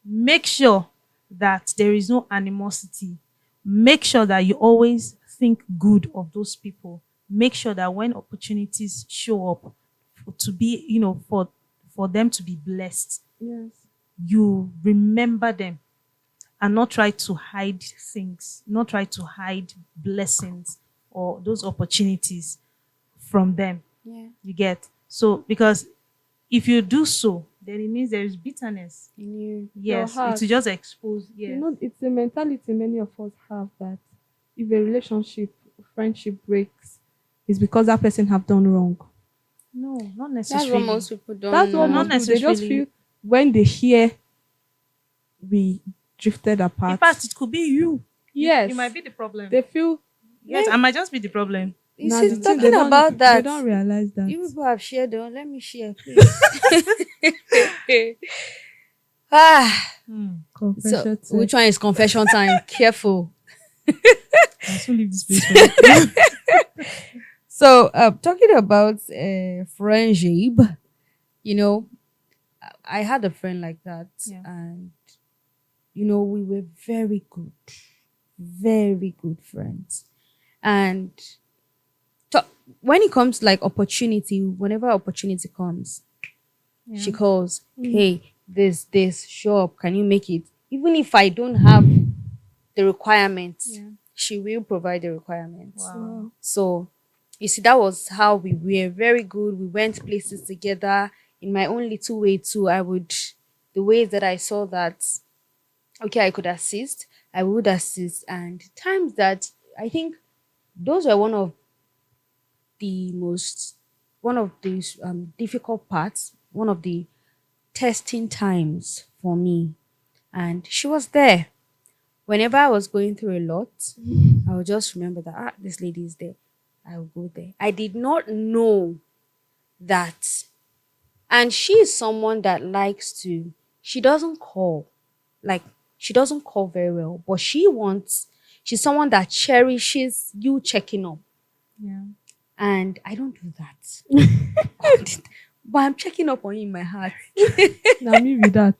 make sure that there is no animosity. Make sure that you always think good of those people. Make sure that when opportunities show up to be, for them to be blessed, Yes. you remember them and not try to hide things, not try to hide blessings or those opportunities from them. yeah. You get? So, because if you do so, then it means there is bitterness. In you. Yes, heart. it will just expose. Yes. You know, it's a mentality many of us have that if a relationship, friendship breaks, it's because that person have done wrong. No, not That's necessarily. what most people don't That's know. what Not most people, they just necessarily. feel when they hear we drifted apart. In fact, it could be you. Yes. You might be the problem. They feel Yes, I might just be the problem. You nah, see, the thing, talking they don't- about that, They don't realize that. you people have shared though. Let me share, please. So, Confession time. which one is confession time? Careful. I'll soon leave this place. So, talking about friendship, I had a friend like that, Yeah. and we were very good friends. And when it comes to, like, opportunity, whenever opportunity comes, she calls, "Hey, this show up. Can you make it?" Even if I don't have the requirements, she will provide the requirements. Wow. So, you see, that was how we were very good. We went places together. In my own little way too, the ways that I saw that, okay, I could assist, I would assist. And times that I think those were one of the most one of these difficult parts, one of the testing times for me. And she was there. Whenever I was going through a lot, I would just remember that this lady is there. I will go there. I did not know that. And she is someone that likes to, she doesn't call. Like, she doesn't call very well, but she's someone that cherishes you checking up. Yeah. And I don't do that. But I'm checking up on you in my heart. Now me with that.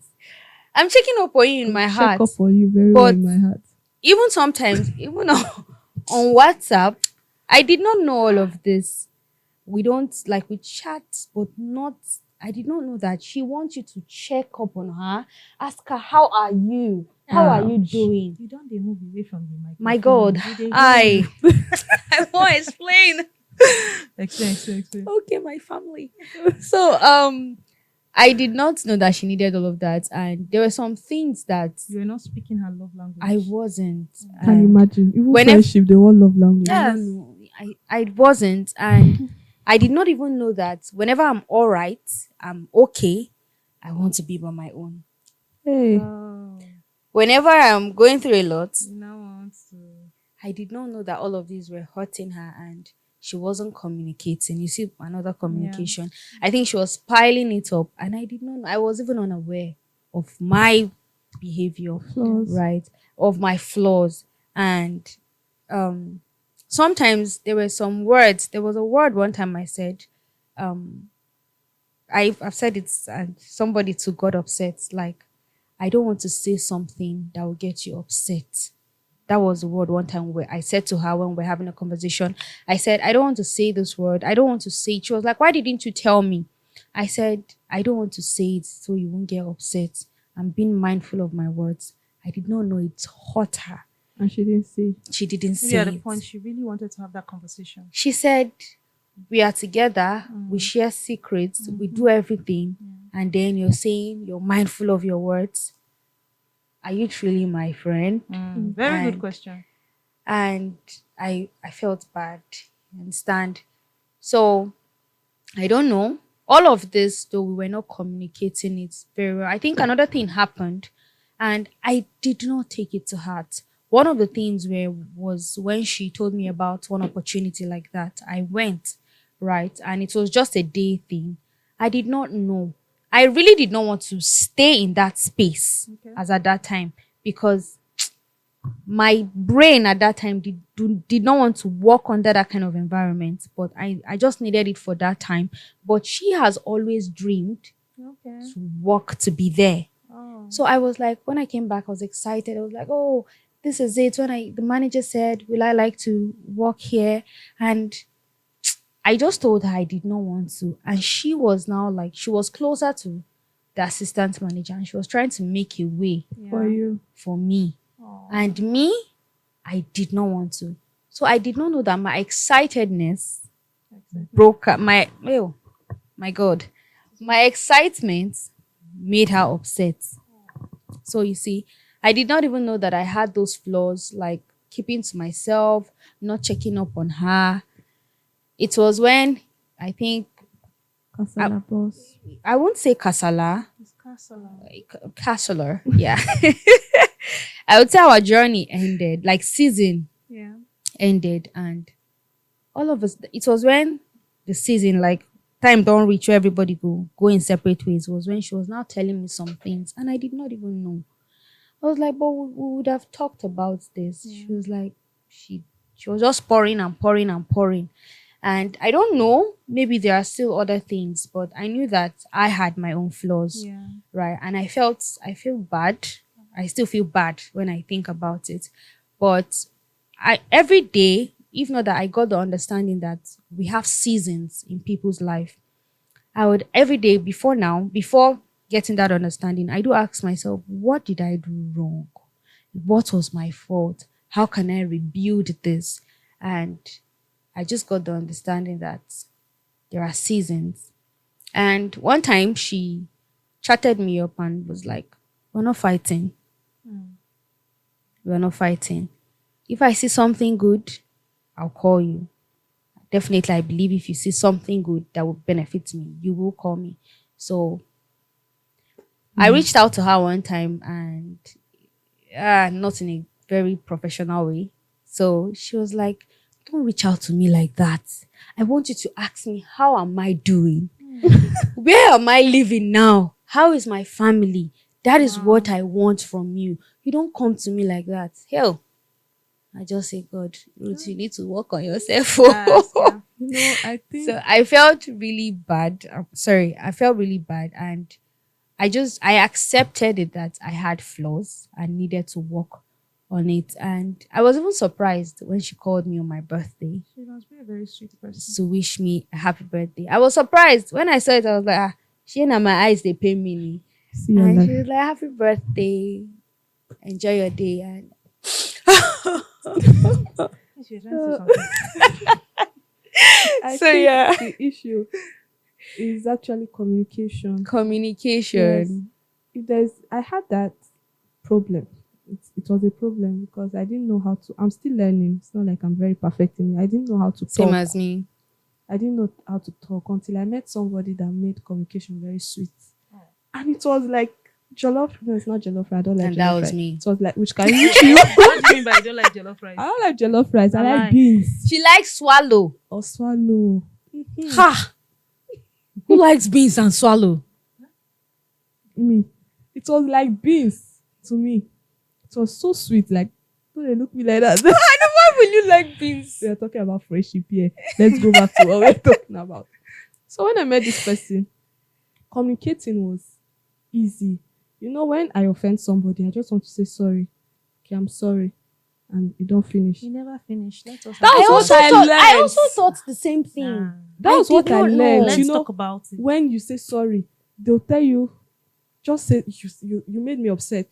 I'm checking up on you in my heart. Check up on you very well But in my heart. even sometimes, even on WhatsApp, I did not know all of this. We don't like we chat, but not. I did not know that she wants you to check up on her, ask her how are you, how are you doing. You don't move away from the microphone. My God, I won't explain. Explain. Okay, my family. So I did not know that she needed all of that, and there were some things that You were not speaking her love language. I wasn't. Can you imagine? Even whenever- friendship, they all love language. I don't know. I wasn't, and I did not even know that whenever I'm all right, I'm okay, I want to be by my own. Hey, Oh, Whenever I'm going through a lot, you now want to. I did not know that all of these were hurting her and she wasn't communicating. You see, another communication. I think she was piling it up, and I did not know. I was even unaware of my behavior, flaws. right? Of my flaws. And sometimes there were some words. There was a word one time I said, I've said it and somebody too got upset. Like, I don't want to say something that will get you upset. That was the word one time where I said to her when we're having a conversation. I said, I don't want to say this word. I don't want to say it. She was like, why didn't you tell me? I said, I don't want to say it so you won't get upset. I'm being mindful of my words. I did not know it hurt her. And she didn't say. She didn't Maybe say at the it. point she really wanted to have that conversation. She said, we are together, we share secrets, we do everything, and then you're saying you're mindful of your words. Are you truly my friend? Very good And- question. And I felt bad. You understand? So I don't know. All of this, though we were not communicating it very well. I think another thing happened, and I did not take it to heart. One of the things was when she told me about one opportunity like that. I went, right, and it was just a day thing. I did not know. I really did not want to stay in that space as at that time, because my brain at that time did not want to work under that kind of environment, but I just needed it for that time. But she has always dreamed Okay. to work, to be there. Oh. So I was like, when I came back, I was excited. I was like, oh, this is it. When the manager said, will I like to work here? And I just told her I did not want to. And she was now like, she was closer to the assistant manager, and she was trying to make a way For you. for me. Oh. And me, I did not want to. So I did not know that my excitedness broke up my God. My excitement made her upset. So you see, I did not even know that I had those flaws, like keeping to myself, not checking up on her. It was when I think Kasala boss. I won't say Kasala, It's Castle. Castler, yeah. I would say our journey ended, like season Yeah. ended, and all of us. It was when the season, like time don't reach where everybody go in separate ways. Was when she was now telling me some things, and I did not even know. I was like, but we would have talked about this. She was like, she was just pouring and pouring and pouring. And I don't know, maybe there are still other things, but I knew that I had my own flaws, Yeah. right? And I feel bad. I still feel bad when I think about it. But every day, if not that I got the understanding that we have seasons in people's life, I would every day before getting that understanding, I do ask myself, what did I do wrong? What was my fault? How can I rebuild this? And I just got the understanding that there are seasons. And one time she chatted me up and was like, we're not fighting. We're not fighting. If I see something good, I'll call you. definitely, I believe if you see something good that will benefit me, you will call me. So I reached out to her one time, and not in a very professional way. So she was like, "Don't reach out to me like that. I want you to ask me, how am I doing? Where am I living now? How is my family? That is what I want from you. You don't come to me like that." Hell, I just say, God, Ruth, you need to work on yourself. Yes, yeah. I think So I felt really bad. Sorry, I felt really bad, and I accepted it that I had flaws and needed to work on it. And I was even surprised when she called me on my birthday She must be a very sweet person. to wish me a happy birthday. I was surprised when I saw it. I was like, she and my eyes they pay me. Ni." see your And life. she was like, "Happy birthday, enjoy your day." And She was trying to say something. I So, think yeah. the issue is actually communication. communication. If there's, I had that problem. It was a problem because I didn't know how to. I'm still learning. It's not like I'm very perfect in it. I didn't know how to Same talk. as me. I didn't know how to talk until I met somebody that made communication very sweet. And it was like jollof. No, it's not jollof rice. I don't like And jollof that was rice. me. It was like, which can you chew? What do you mean by you don't like jollof rice? I don't like jollof rice. I Why? like beans She likes swallow. or swallow. Ha! Who likes beans and swallow? Me. It was like beans to me. It was so sweet. Like, don't they look me like that? Why will you like beans? We are talking about friendship here. Let's go back to what we're talking about. So when I met this person, communicating was easy. You know, when I offend somebody, I just want to say sorry. Okay, I'm sorry. And you don't finish. You never finished. Let us. That was what I learned. I also thought the same thing. Nah. That was did what I not know. learned. Let's You know, talk about it. when you say sorry, they'll tell you, just say, you made me upset.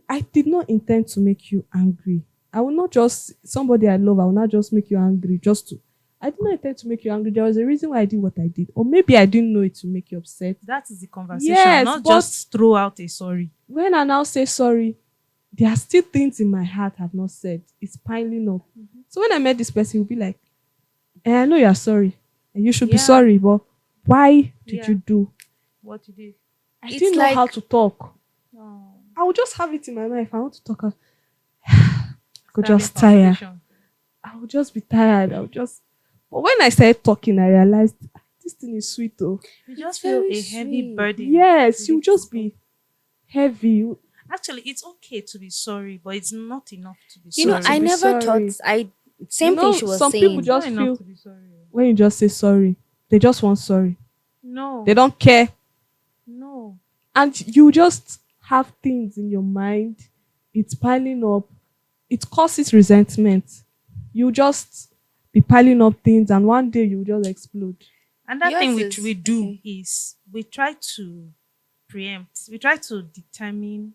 I did not intend to make you angry. I will not just, somebody I love, I will not just make you angry just to. I did not intend to make you angry. There was a reason why I did what I did. Or maybe I didn't know it to make you upset. That is the conversation. Yes, not but- just throw out a sorry. When I now say sorry, there are still things in my heart I've not said. It's piling up. So when I met this person, he'll be like, I know you're sorry. And you should be Yeah. sorry, but why did Yeah. you do? What you did. I It's didn't like- know how to talk. Oh. I will just have it in my mind. If I want to talk, I could just tire. I will just be tired. But when I started talking, I realized this thing is sweet though. You just It's feel very a heavy sweet. burden. Yes, to you it. just be heavy. Actually, it's okay to be sorry, but it's not enough to be You sorry. know, I be never sorry. thought. Same You know, thing she was some saying. people just Not enough feel to be sorry. when you just say sorry, they just want sorry. No. They don't care. No. And you just have things in your mind. It's piling up. It causes resentment. You just be piling up things, and one day you just explode. And that Yours thing is- we do okay. is we try to preempt. We try to determine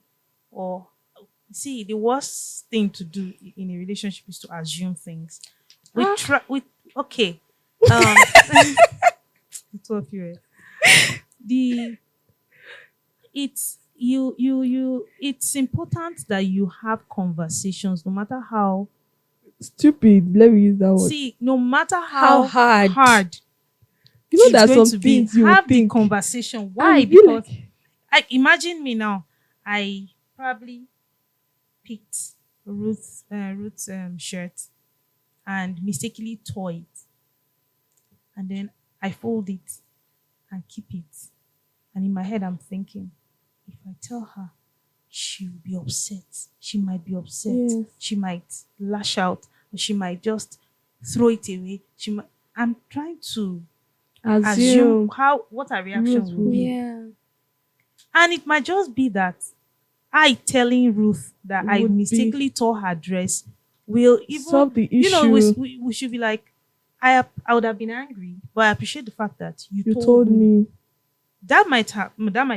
or see the worst thing to do in a relationship is to assume things. We try. We okay. The two of you. The it's you. It's important that you have conversations, no matter how. Stupid. Let me use that word. See, no matter How how hard. You know it's that going some to be, things you have would the think. conversation. Why? and you be Because like, I imagine me now. I probably picked Ruth's shirt and mistakenly tore it, and then I fold it and keep it. And in my head, I'm thinking, if I tell her, she will be upset. She might be upset. Yes. She might lash out, or she might just throw it away. I'm trying to assume what her reaction Ruth will will- be. Yeah. And it might just be that I telling Ruth that I Would be- mistakenly tore her dress will even solve the issue. you know we should be like I would have been angry, but I appreciate the fact that you told me. that might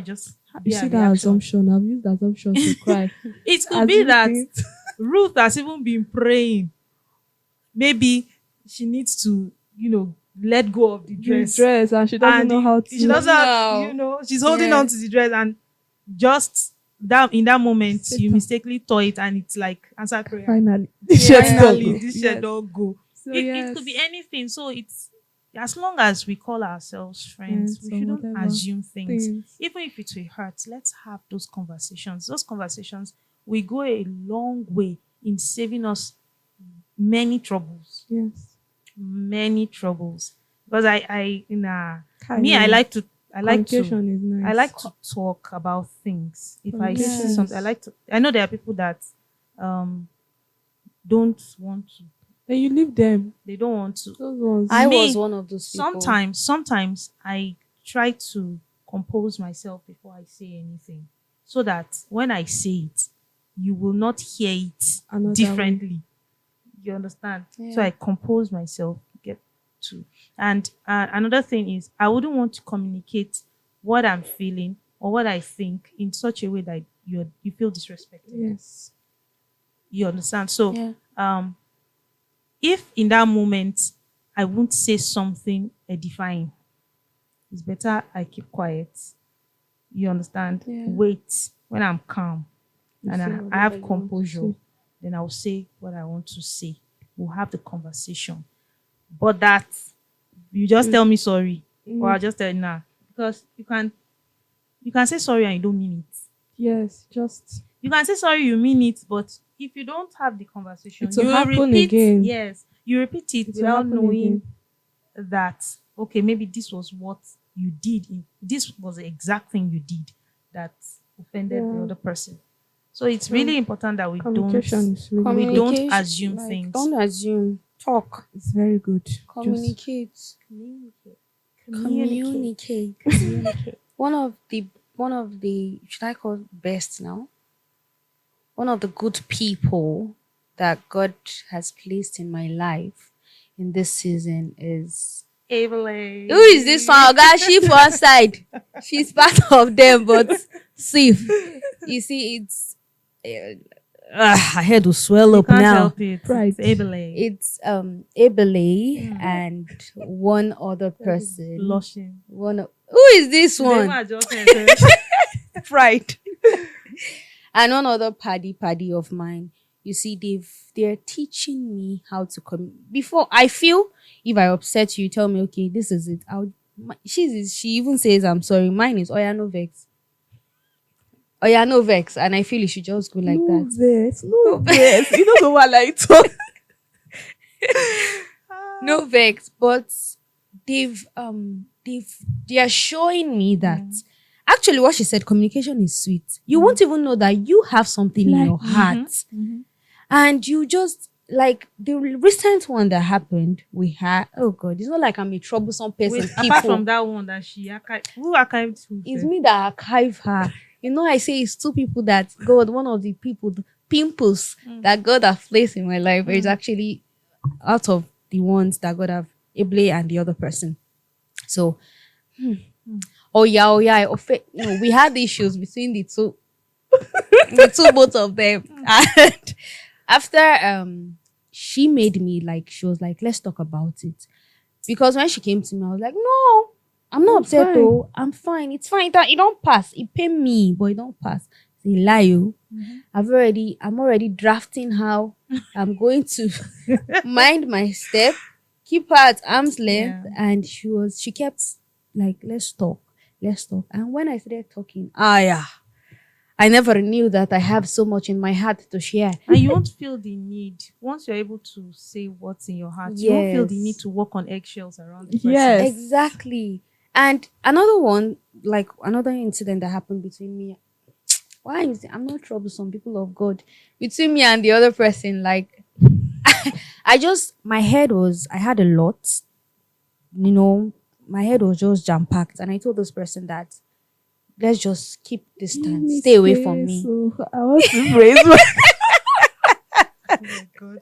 just be You a see that reaction. assumption? I've used the assumption to cry. It could be that Assuming things. Ruth has even been praying. Maybe she needs to, let go of the dress. And she doesn't And know how to. She doesn't have, No. she's holding Yeah. on to the dress, and just that in that moment you Satan. mistakenly tore it, and it's like answer prayer. Finally, Yeah. Finally, Yes. this shirt don't go. So It could be anything. So it's as long as we call ourselves friends, we or shouldn't whatever assume things. things. Even if it will hurt, let's have those conversations. Those conversations will go a long way in saving us many troubles. Yes. Many troubles. Because me, Yeah. I like to Communication is nice. I like to talk about things. If I see Yes. something, I know there are people that um don't want to. Then you leave them. They don't want to. Those ones. I Me, was one of those people. Sometimes I try to compose myself before I say anything, so that when I say it, you will not hear it Another differently. You understand? Yeah. So I compose myself, get to. And another thing is, I wouldn't want to communicate what I'm feeling or what I think in such a way that you feel disrespected. Yes. You understand? So Yeah. if in that moment I won't say something edifying, it's better I keep quiet. You understand? Yeah. Wait when I'm calm and say I whatever have you want to composure, say. then I'll say what I want to say. We'll have the conversation. But that you just tell me sorry, or I'll just tell you nah. Because you can say sorry and you don't mean it. Yes. Just You can say sorry, you mean it, but if you don't have the conversation, It will you will happen repeat. again. Yes, you repeat it It will without happen knowing again. that okay, maybe this was what you did. This was the exact thing you did that offended the Yeah. other person. So it's really important that we Communication don't is really we good. don't Communication, assume like, things. Don't assume. Talk. It's very good. Just Communicate. Communicate. Communicate. One of the should I call best now? One of the good people that God has placed in my life in this season is Evelyn. who is this one? Guys, she for one side. She's part of them, but see, you see, it's my head will swell You up can't now. help it. Right. It's Evelyn. It's Ebele and one other person. Blushing. Who is this one? Pride. And one other paddy of mine. You see, they're teaching me how to come. Before I feel, if I upset you, tell me, okay, this is it. She even says I'm sorry. Mine is Oya no vex. Oya no vex, and I feel it should just go like no that. Vex, no vex. You don't know what I like to. No vex, but they are showing me that actually what she said, communication is sweet. You won't even know that you have something in your heart, and you just like the recent one that happened. We had oh god, it's not like I'm a troublesome person. Wait, apart from that one that she archived, who archived who? It's me that archive her. You know, I say it's two people that God, one of the people, the pimples that God have placed in my life is actually out of the ones that God have Able and the other person. So, oh yeah, we had issues between the two, both of them. And after she made me like, she was like, let's talk about it. Because when she came to me, I was like, no, I'm not upset fine. though. I'm fine. It's fine. It don't pass. It pay me, but it don't pass. Say lie you. I'm already drafting how I'm going to mind my step, keep her at arm's length. Yeah. And she kept like, let's talk. And when I started talking, I never knew that I have so much in my heart to share. And you won't feel the need once you're able to say what's in your heart. You won't feel the Yes. need to walk on eggshells around the person. Yes. Exactly. And another one, like another incident that happened between me. I'm not troublesome, people of God. Between me and the other person, like I had a lot, my head was just jam-packed. And I told this person that let's just keep distance, stay away from me. So I want to praise my Oh my God.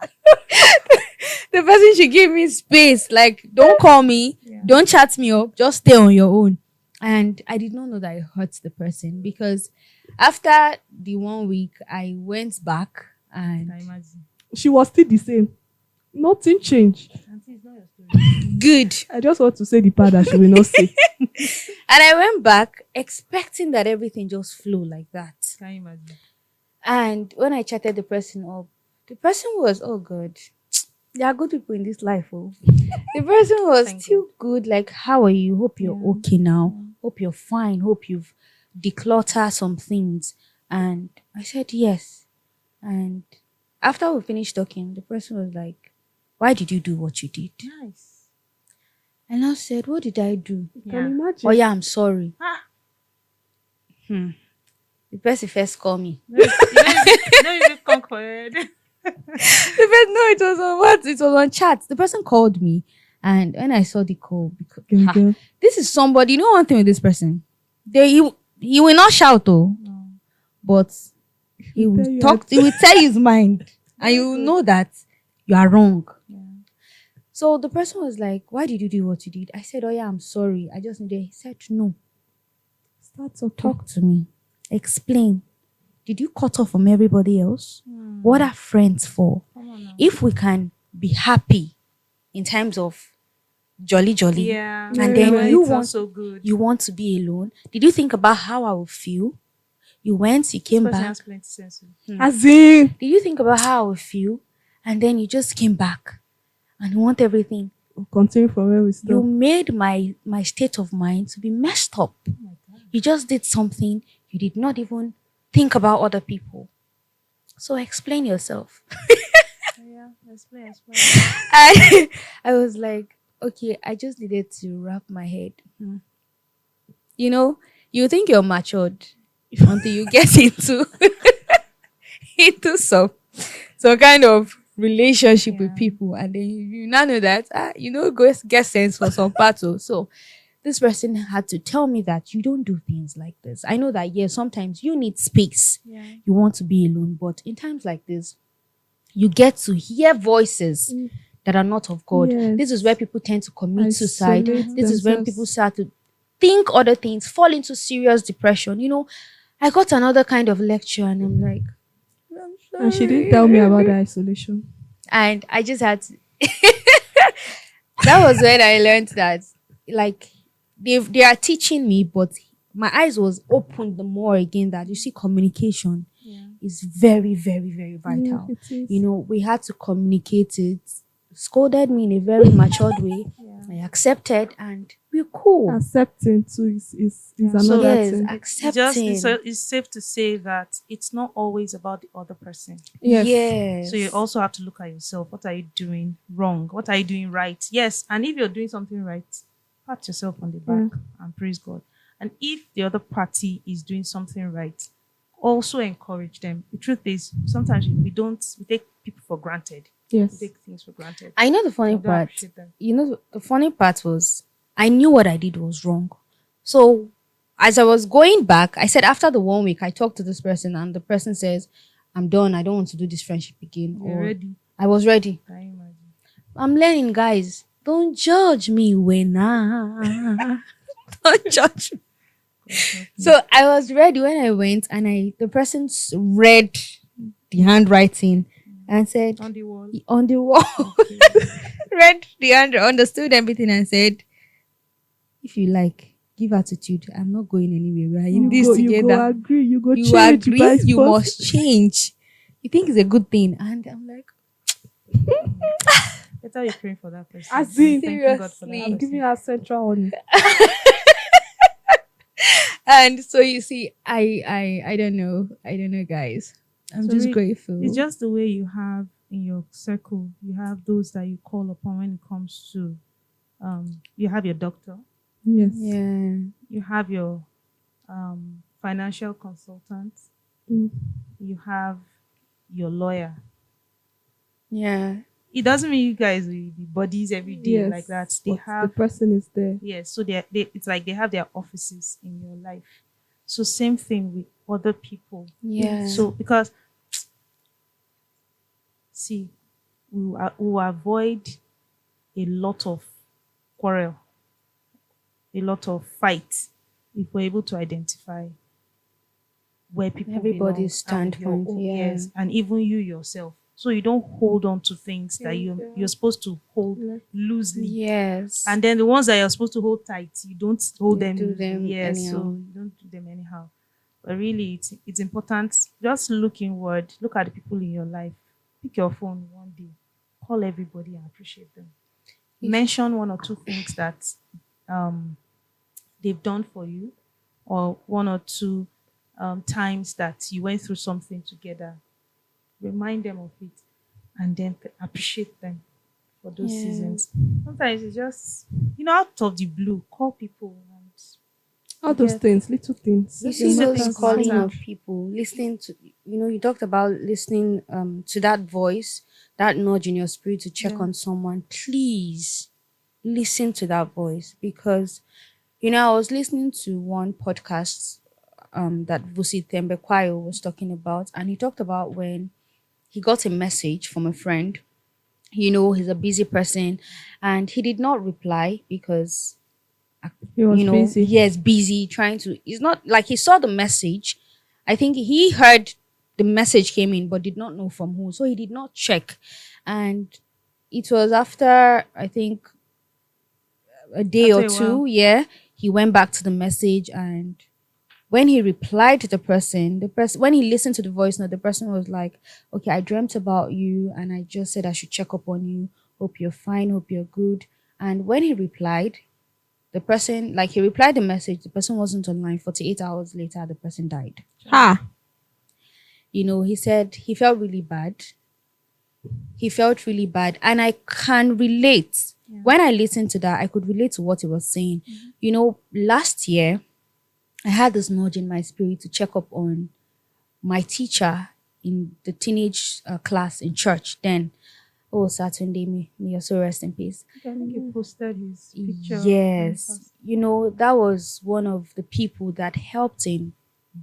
The person should give me space. Like, don't call me, don't chat me up, just stay on your own. And I did not know that it hurts the person because after the 1 week, I went back and I imagine. She was still the same. Nothing changed. Auntie, it's not your story. good. I just want to say the part that she will not say. And I went back expecting that everything just flew like that. Can you imagine? And when I chatted the person up, the person was, oh God, There are good people in this life. Oh, the person was Thank still good. Like, how are you? Hope you're Yeah. okay now. Hope you're fine. Hope you've decluttered some things. And I said yes. And after we finished talking, the person was like, "Why did you do what you did?" Nice. And I said, "What did I do?" Can Yeah. you imagine? Oh yeah, I'm sorry. Ah, The person first called me. no, you conquered. The person, no, it was on what? It was on chat. The person called me, and when I saw the call, because Girl. this is somebody. You know one thing with this person, he will not shout though, No. but he will tell you talk. He will tell his mind, and you will good. know that you are wrong. Yeah. So the person was like, "Why did you do what you did?" I said, "Oh yeah, I'm sorry. I just needed." He said, "No, Start talking. talk to me. Explain. Did you cut off from everybody else? Hmm. What are friends for? Come on now. If we can be happy in times of jolly jolly, Yeah. and Yeah. then When you it's want also good. you want to be alone, did you think about how I will feel? You went, you came Person back. has plenty sense. As in, Did you think about how I will feel? And then you just came back and you want everything. we'll continue from where we You stopped. made my state of mind to be messed up. Oh my God. You just did something. You did not even think about other people. So explain yourself. Yeah. Explain. I was like, okay, I just needed to wrap my head. You know, you think you're matured until you get into some kind of relationship with Yeah. people, and then you now know that go get sense for some battle. So this person had to tell me that you don't do things like this. I know that yes, sometimes you need space. Yeah. You want to be alone, but in times like this, you get to hear voices that are not of God. Yes. This is where people tend to commit suicide. Isolate This is when themselves. people start to think other things, fall into serious depression. I got another kind of lecture, and I'm like, I'm sorry. And she didn't tell me about the isolation. And I just had to. That was when I learned that, like, they are teaching me, but my eyes was opened the more again that you see communication Yeah. is very, very, very vital. Yeah, it is. We had to communicate it. Scolded me in a very matured way. Yeah. I accepted, and we're cool. Accepting too is Yeah. another So- Yes, thing. accepting. It's safe to say that it's not always about the other person. Yes. Yes. So you also have to look at yourself. What are you doing wrong? What are you doing right? Yes. And if you're doing something right, pat yourself on the back and praise God. And if the other party is doing something right, also encourage them. The truth is, sometimes we take people for granted. We Yes. take things for granted. I know the funny We don't part. appreciate them. The funny part was I knew what I did was wrong. So as I was going back, I said after the 1 week, I talked to this person, and the person says, "I'm done. I don't want to do this friendship again." You're ready. I was ready. Can you imagine? I'm learning, guys. Don't judge me when I don't judge me. So I was ready when I went, and the person read the handwriting and said On the wall. on the wall, Okay. read the hand, understood everything, and said, "If you like, give attitude. I'm not going anywhere. We are in this You go together. agree. You go You change. agree. vice You versa. must change. You think it's a good thing." And I'm like, Better you praying for that person. As in, Thanking God for that seriously. I'm person. giving her central on. and so you see, I don't know, guys. I'm So just we- grateful. It's just the way you have in your circle. You have those that you call upon when it comes to, you have your doctor, Yes. yeah. you have your financial consultant, Mm. you have your lawyer. Yeah. It doesn't mean you guys will be buddies every day Yes. like that. They But have the person is there. yes, so it's like they have their offices in your life. So same thing with other people. Yeah. So because see, we will avoid a lot of quarrel, a lot of fight if we're able to identify where people Everybody's belong and with your standpoint, own- yeah. yes, and even you yourself. So you don't hold on to things that you're supposed to hold Like, loosely. yes. And then the ones that you're supposed to hold tight, you don't hold You them. do loosely. them Yes, anyhow. so you don't do them anyhow. But really, it's important. Just look inward. Look at the people in your life. Pick your phone one day. call everybody and appreciate them. If- Mention one or two things that they've done for you, or one or two times that you went through something together. Remind them of it, and then appreciate them for those seasons. Sometimes it's just, out of the blue, call people and All those Yeah. things, little things. You This see is those matters. calling Matter. of people, listening to, you talked about listening to that voice, that nudge in your spirit to check Yeah. on someone. Please listen to that voice, because I was listening to one podcast that Vusi Thembekwayo was talking about, and he talked about when he got a message from a friend. He's a busy person, and he did not reply because He was busy. yes, busy trying to. It's not like he saw the message. I think he heard the message came in, but did not know from who, so he did not check. And it was after, I think, a day After or a two. while. Yeah, he went back to the message, and when he replied to the person, when he listened to the voice note, the person was like, "Okay, I dreamt about you, and I just said I should check up on you. Hope you're fine. Hope you're good." And when he replied, the person, like, he replied the message, the person wasn't online. 48 hours later, the person died. Ha! He said he felt really bad. He felt really bad. And I can relate. Yeah. When I listened to that, I could relate to what he was saying. Last year, I had this nudge in my spirit to check up on my teacher in the teenage class in church then. Oh, Saturday, may you also rest in peace. I think he posted his picture. Yes. That was one of the people that helped in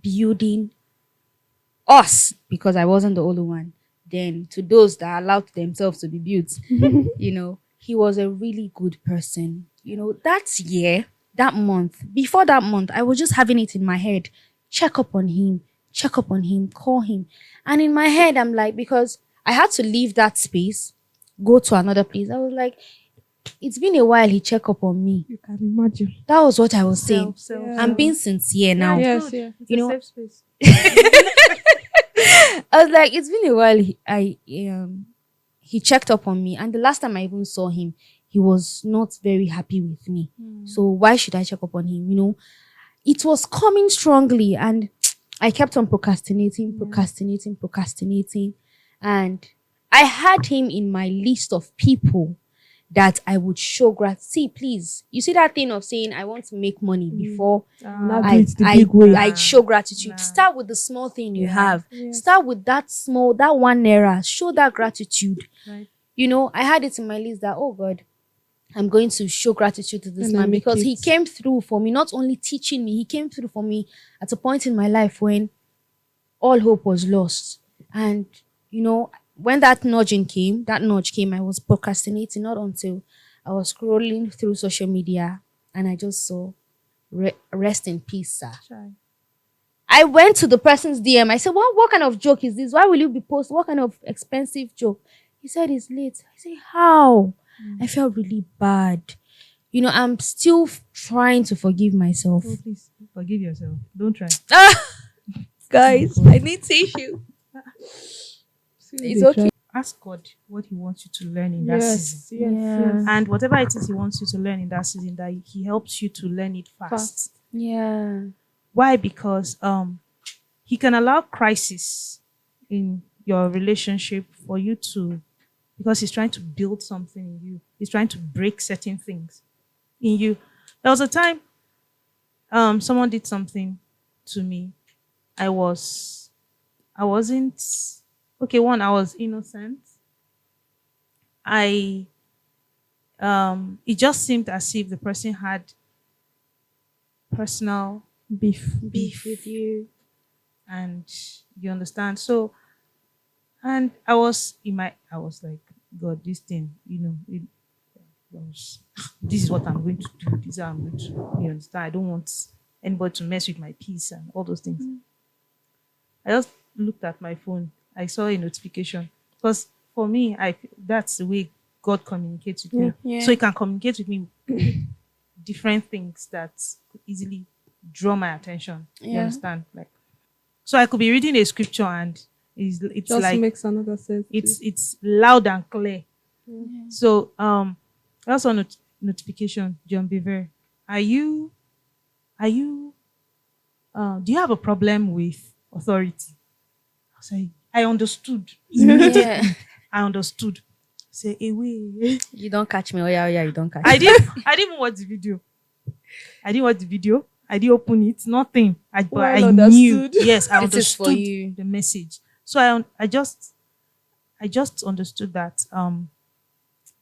building us, because I wasn't the only one. Then to those that allowed themselves to be built, he was a really good person. That year, that month, before that month, I was just having it in my head. Check up on him, call him. And in my head, I'm like, because I had to leave that space, go to another place. I was like, it's been a while he check up on me. You can imagine. That was what I was saying. Self. Yeah. I'm being sincere now. It's Yes, good. yeah. It's You a know- safe space. I was like, it's been a while. He checked up on me, and the last time I even saw him, he was not very happy with me. So why should I check up on him? It was coming strongly, and I kept on procrastinating, and I had him in my list of people that I would show gratitude. See, please, you see that thing of saying I want to make money before Now do I, it the big way. I show gratitude. Nah. Start with the small thing you Yeah. have. Yes. Start with that ₦1. Show that gratitude. Right. I had it in my list that, oh God, I'm going to show gratitude to this And I man, make because he it. came through for me, not only teaching me, he came through for me at a point in my life when all hope was lost. And, when that nudge came, I was procrastinating, not until I was scrolling through social media and I just saw, rest in peace, sir. Shy. I went to the person's DM. I said, what kind of joke is this? Why will you be posting? What kind of expensive joke? He said it's late. I said, how? I felt really bad. I'm still trying to forgive myself. Oh, please forgive yourself. Don't try. Guys, I need tissue. It's okay. Ask God what He wants you to learn in that season. Yes, yes. And whatever it is He wants you to learn in that season, that He helps you to learn it fast. Yeah. Why? Because He can allow crisis in your relationship for you to, because He's trying to build something in you. He's trying to break certain things in you. There was a time someone did something to me. I wasn't okay. One, I was innocent. It just seemed as if the person had personal Beef. beef With you. and you understand. So, and I was like, God, this thing, this is what I'm going to do. This is how I'm going to, you understand. I don't want anybody to mess with my peace and all those things. I just looked at my phone. I saw a notification, because for me, that's the way God communicates with me. Yeah. So He can communicate with me different things that could easily draw my attention. You Yeah. understand? Like, so I could be reading a scripture and it's Just like makes another sense. it's loud and clear. So I also notification, John Beaver. Are you do you have a problem with authority? I say, I understood. Yeah. Immediately I understood. Say away. You don't catch me. Oh yeah, you don't catch I me. didn't even watch the video. I didn't watch the video. I didn't open it. Nothing. But I Well knew. understood. Yes, I It is for understood you. the message. So I just understood that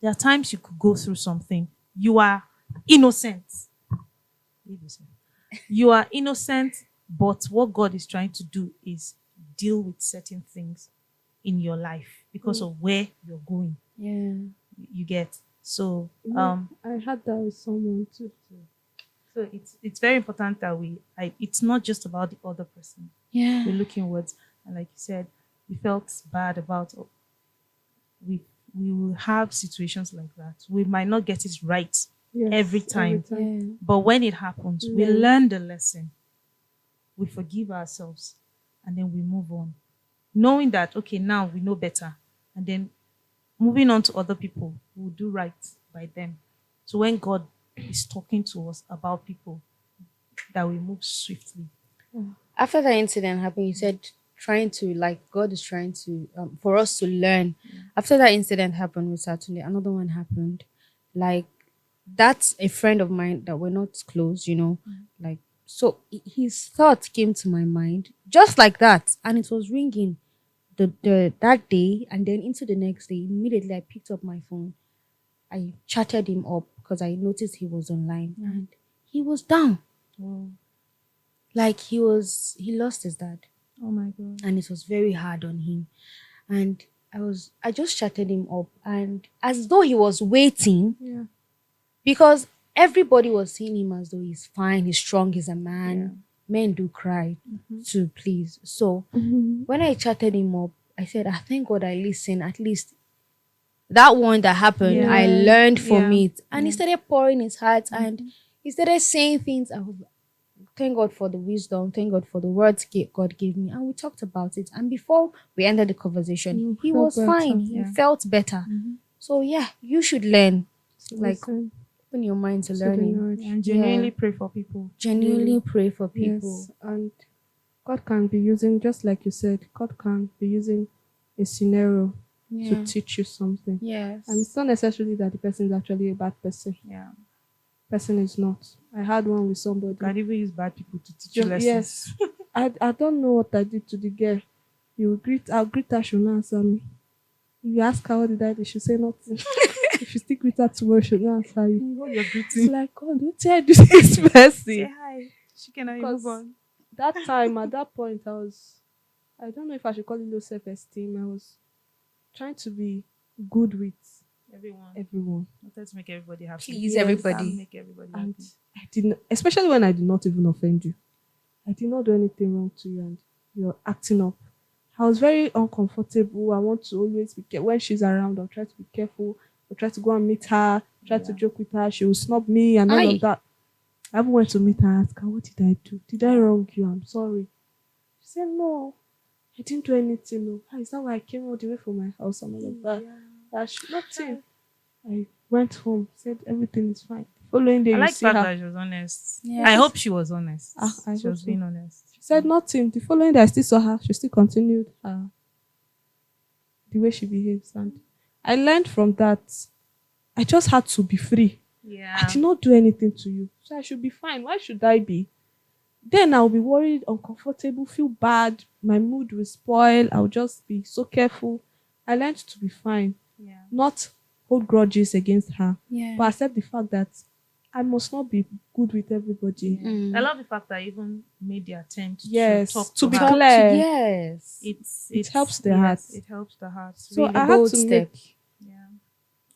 there are times you could go through something. You are innocent. You are innocent, but what God is trying to do is deal with certain things in your life because of where you're going. Yeah. You get so I had that with someone too. so it's very important that it's not just about the other person. Yeah. We're looking towards, and like you said, we felt bad about we we will have situations like that. We might not get it right Yes, every time. Yeah. But when it happens, we Learn. learn the lesson, we forgive ourselves, and then we move on. Knowing that, okay, now we know better. And then moving on to other people who will do right by them. So when God is talking to us about people, that we move swiftly. After that incident happened, you said trying to like God is trying to for us to learn. After that incident happened with Saturday, another one happened. Like that's a friend of mine that we're not close, Like so his thought came to my mind just like that, and it was ringing the that day, and then into the next day. Immediately, I picked up my phone. I chatted him up because I noticed he was online, and he was down. Oh, Like he lost his dad, oh my God. and it was very hard on him. And I just chatted him up, and as though he was waiting, Yeah. because everybody was seeing him as though he's fine, he's strong, he's a man. Yeah. Men do cry too, please. So when I chatted him up, I said, I thank God I listened. At least that one that happened, I Yeah. learned from Yeah. it. And he started pouring his heart, and he started saying things. I was thank God for the wisdom. Thank God for the words God gave me. And we talked about it. And before we ended the conversation, You he felt was better. fine. He Yeah. felt better. So yeah, you should learn. Like Listen open your mind to to the learning. knowledge. And genuinely pray for people. Genuinely pray for people. Yes, and God can be using, just like you said, God can be using a scenario Yeah. to teach you something. Yes. And it's not necessarily that the person is actually a bad person. Yeah. Person is not. I had one with somebody. You can even use bad people to teach you Just, lessons. yes. I don't know what I did to the girl. I'll greet her, she'll not answer me. If you ask her what did I do, she'll say nothing. If you stick with her tomorrow, she'll not answer you. What you're It's greeting. like, God, what did I do to this Say person? hi. She can move Because on. that time, at that point, I don't know if I should call it low self-esteem. I was trying to be good with everyone. Let's make everybody happy. Please, Yes. everybody. Make everybody And happy. I didn't, especially when I did not even offend you. I did not do anything wrong to you, and you're acting up. I was very uncomfortable. I want to always be careful. When she's around, I'll try to be careful. I'll try to go and meet her, try to Yeah. joke with her. She will snub me and all Aye. of that. I even went to meet her and ask her, what did I do? Did I wrong you? I'm sorry. She said, no, I didn't do anything. No. Ah, is that why I came all the way from my house and all of that? Nothing. I went home, said everything is fine. Following day, I you like see the fact her. that she was honest. Yes. I hope she was honest. I She hope was so. being honest. She said nothing. The following day, I still saw her. She still continued the way she behaves. And I learned from that. I just had to be free. Yeah. I did not do anything to you. So I should be fine. Why should I be? Then I'll be worried, uncomfortable, feel bad. My mood will spoil. I'll just be so careful. I learned to be fine. Yeah. Not hold grudges against her. Yeah. But accept the fact that I must not be good with everybody. I love the fact that I even made the attempt Yes, to talk to be her. clear. Yes. It helps the yes, heart. It helps the heart. So really. I had bold to step. make Yeah.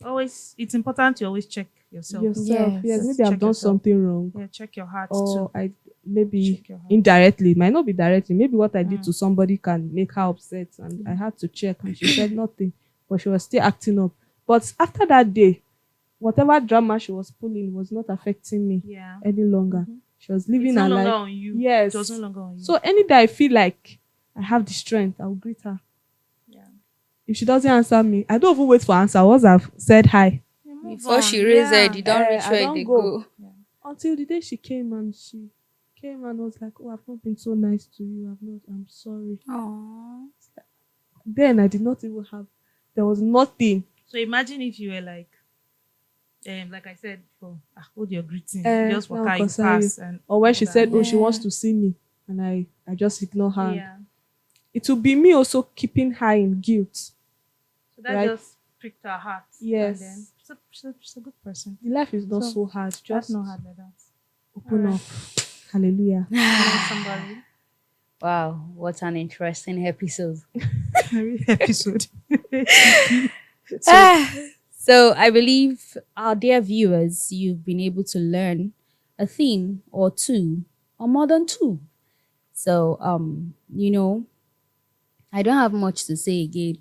Always, it's important to always check yourself. yourself. Yes. Yes, maybe Check I've done yourself. something wrong. Yeah, check your heart Or too. I maybe Check your heart. indirectly, it might not be directly. Maybe what I did to somebody can make her upset, and I had to check. And she said nothing, but she was still acting up. But after that day, whatever drama she was pulling was not affecting me Yeah. any longer. She was living It's no her longer life. on you. Yes. It was no longer on you. So any day I feel like I have the strength, I'll greet her. yeah. if she doesn't answer me, I don't even wait for answer. Once I've said hi, You move Before she on. raised Yeah. it, you don't reach I where don't they go. go. Until the day she came and was like, "Oh, I've not been so nice to you. I'm sorry." Aww. Then I did not even have. There was nothing. So imagine if you were like I said before, hold your greeting. Eh, Just walk now out, you concern you. pass, and Or when all she that. said, "Oh, she wants Yeah. to see me," and I just ignore her. Yeah. It will be me also keeping her in guilt. So that Right. just pricked her heart. Yes. And then she's a good person. The life is not so hard. That's Just not hard like that. open Alright. up. Hallelujah. Somebody. Wow, what an interesting episode. Every episode. So I believe our dear viewers, you've been able to learn a thing or two, or more than two. So I don't have much to say again.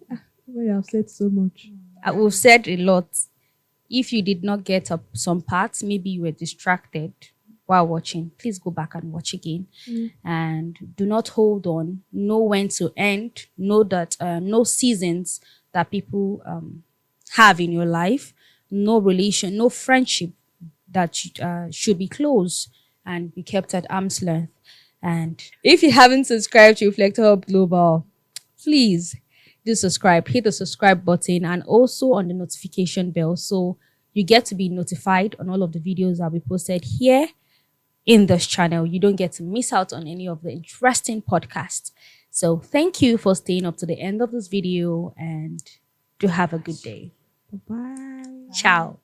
Well, you have said so much. We've said a lot. If you did not get up some parts, maybe you were distracted while watching, please go back and watch again. And do not hold on. Know when to end. Know that no seasons that people have in your life, no relation, no friendship that should be close and be kept at arm's length. And if you haven't subscribed to Reflector Hub Global, please do subscribe. Hit the subscribe button and also on the notification bell so you get to be notified on all of the videos that we posted here in this channel. You don't get to miss out on any of the interesting podcasts. So thank you for staying up to the end of this video and do have a good day. Bye-bye. Ciao.